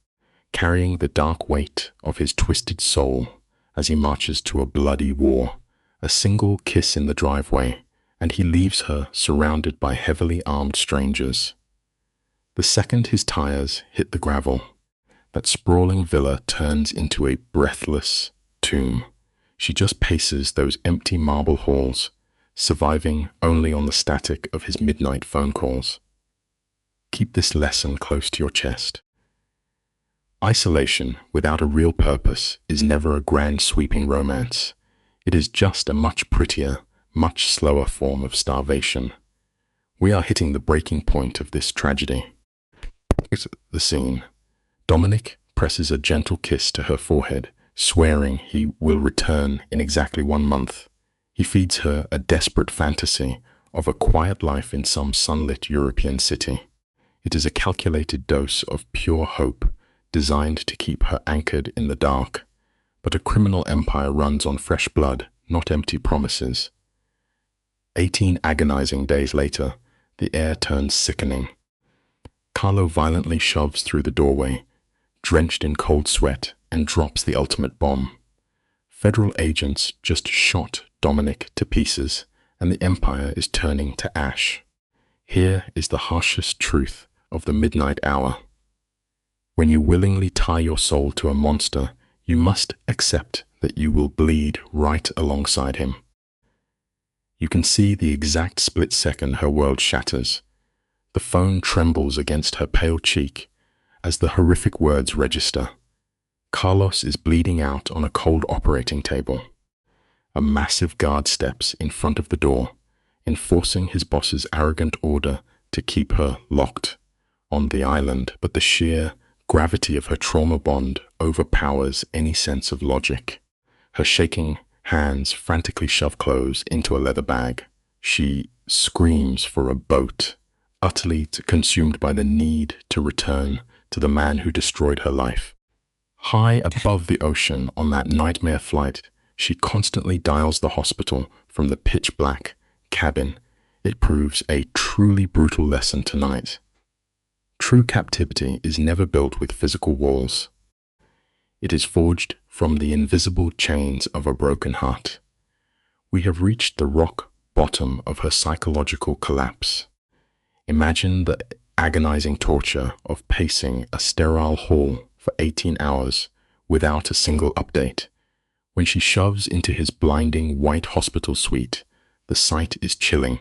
carrying the dark weight of his twisted soul as he marches to a bloody war. A single kiss in the driveway, and he leaves her surrounded by heavily armed strangers. The second his tires hit the gravel, that sprawling villa turns into a breathless tomb. She just paces those empty marble halls, surviving only on the static of his midnight phone calls. Keep this lesson close to your chest. Isolation without a real purpose is never a grand sweeping romance. It is just a much prettier, much slower form of starvation. We are hitting the breaking point of this tragedy. The scene. Dominic presses a gentle kiss to her forehead, swearing he will return in exactly 1 month. He feeds her a desperate fantasy of a quiet life in some sunlit European city. It is a calculated dose of pure hope, designed to keep her anchored in the dark. But a criminal empire runs on fresh blood, not empty promises. 18 agonizing days later, the air turns sickening. Carlo violently shoves through the doorway, drenched in cold sweat, and drops the ultimate bomb. Federal agents just shot Dominic to pieces, and the empire is turning to ash. Here is the harshest truth of the midnight hour. When you willingly tie your soul to a monster, you must accept that you will bleed right alongside him. You can see the exact split second her world shatters. The phone trembles against her pale cheek as the horrific words register. Carlos is bleeding out on a cold operating table. A massive guard steps in front of the door, enforcing his boss's arrogant order to keep her locked on the island, but the sheer gravity of her trauma bond overpowers any sense of logic. Her shaking hands frantically shove clothes into a leather bag. She screams for a boat, utterly consumed by the need to return to the man who destroyed her life. High above the ocean on that nightmare flight, she constantly dials the hospital from the pitch-black cabin. It proves a truly brutal lesson tonight. True captivity is never built with physical walls. It is forged from the invisible chains of a broken heart. We have reached the rock bottom of her psychological collapse. Imagine the agonizing torture of pacing a sterile hall for 18 hours without a single update. When she shoves into his blinding white hospital suite, the sight is chilling.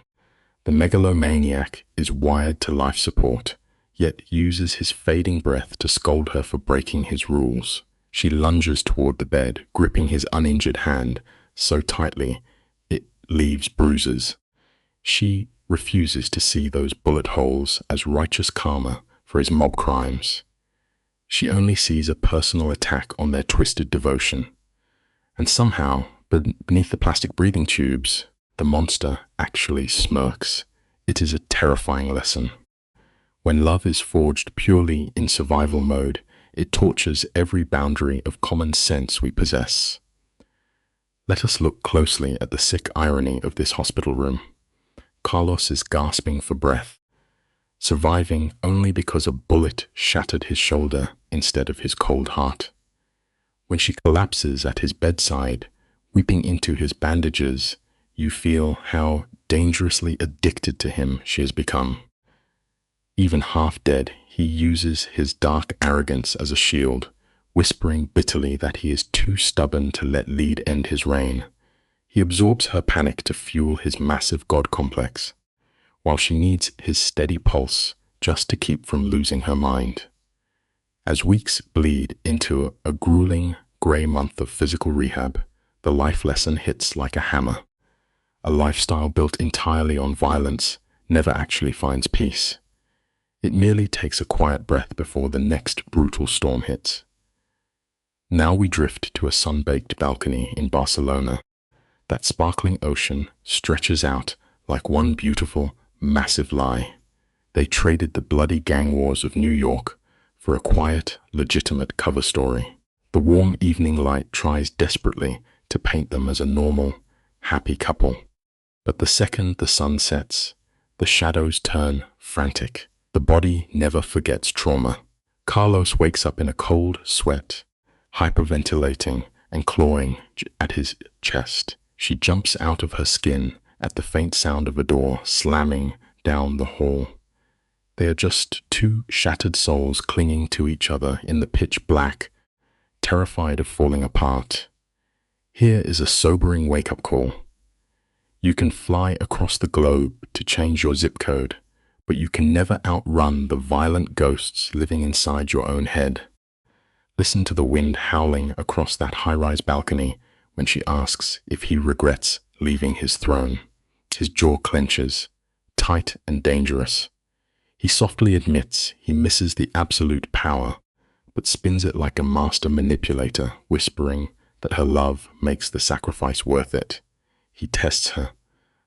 The megalomaniac is wired to life support, yet uses his fading breath to scold her for breaking his rules. She lunges toward the bed, gripping his uninjured hand so tightly it leaves bruises. She refuses to see those bullet holes as righteous karma for his mob crimes. She only sees a personal attack on their twisted devotion. And somehow, beneath the plastic breathing tubes, the monster actually smirks. It is a terrifying lesson. When love is forged purely in survival mode, it tortures every boundary of common sense we possess. Let us look closely at the sick irony of this hospital room. Carlos is gasping for breath, surviving only because a bullet shattered his shoulder instead of his cold heart. When she collapses at his bedside, weeping into his bandages, you feel how dangerously addicted to him she has become. Even half dead, he uses his dark arrogance as a shield, whispering bitterly that he is too stubborn to let Lead end his reign. He absorbs her panic to fuel his massive god complex, while she needs his steady pulse just to keep from losing her mind. As weeks bleed into a grueling grey month of physical rehab, the life lesson hits like a hammer. A lifestyle built entirely on violence never actually finds peace. It merely takes a quiet breath before the next brutal storm hits. Now we drift to a sun-baked balcony in Barcelona. That sparkling ocean stretches out like one beautiful, massive lie. They traded the bloody gang wars of New York for a quiet, legitimate cover story. The warm evening light tries desperately to paint them as a normal, happy couple. But the second the sun sets, the shadows turn frantic. The The body never forgets trauma. Carlos wakes up in a cold sweat, hyperventilating and clawing at his chest. She jumps out of her skin at the faint sound of a door slamming down the hall. They are just two shattered souls clinging to each other in the pitch black, terrified of falling apart. Here is a sobering wake-up call. You can fly across the globe to change your zip code, but you can never outrun the violent ghosts living inside your own head. Listen to the wind howling across that high-rise balcony when she asks if he regrets leaving his throne. His jaw clenches, tight and dangerous. He softly admits he misses the absolute power, but spins it like a master manipulator, whispering that her love makes the sacrifice worth it. He tests her,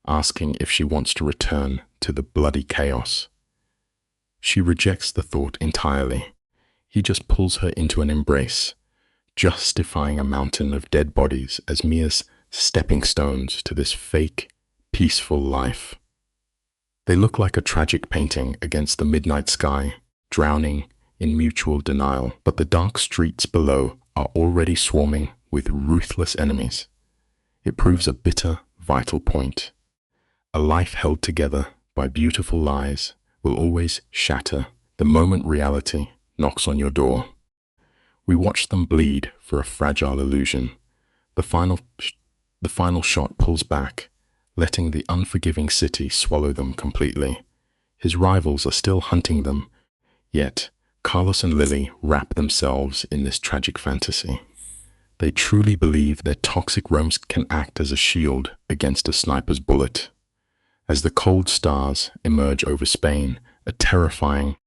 asking if she wants to return to the bloody chaos. She rejects the thought entirely. He just pulls her into an embrace, justifying a mountain of dead bodies as mere stepping stones to this fake, peaceful life. They look like a tragic painting against the midnight sky, drowning in mutual denial, but the dark streets below are already swarming with ruthless enemies. It proves a bitter, vital point. A life held together by beautiful lies will always shatter the moment reality knocks on your door. We watch them bleed for a fragile illusion. The final shot pulls back, letting the unforgiving city swallow them completely. His rivals are still hunting them, yet Carlos and Lily wrap themselves in this tragic fantasy. They truly believe their toxic romance can act as a shield against a sniper's bullet. As the cold stars emerge over Spain, a terrifying,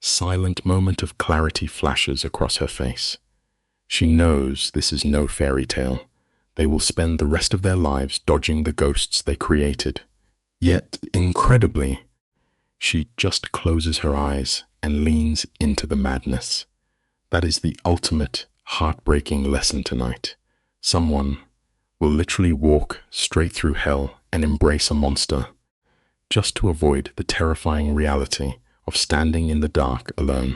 silent moment of clarity flashes across her face. She knows this is no fairy tale. They will spend the rest of their lives dodging the ghosts they created. Yet, incredibly, she just closes her eyes and leans into the madness. That is the ultimate heartbreaking lesson tonight. Someone will literally walk straight through hell and embrace a monster just to avoid the terrifying reality of standing in the dark alone.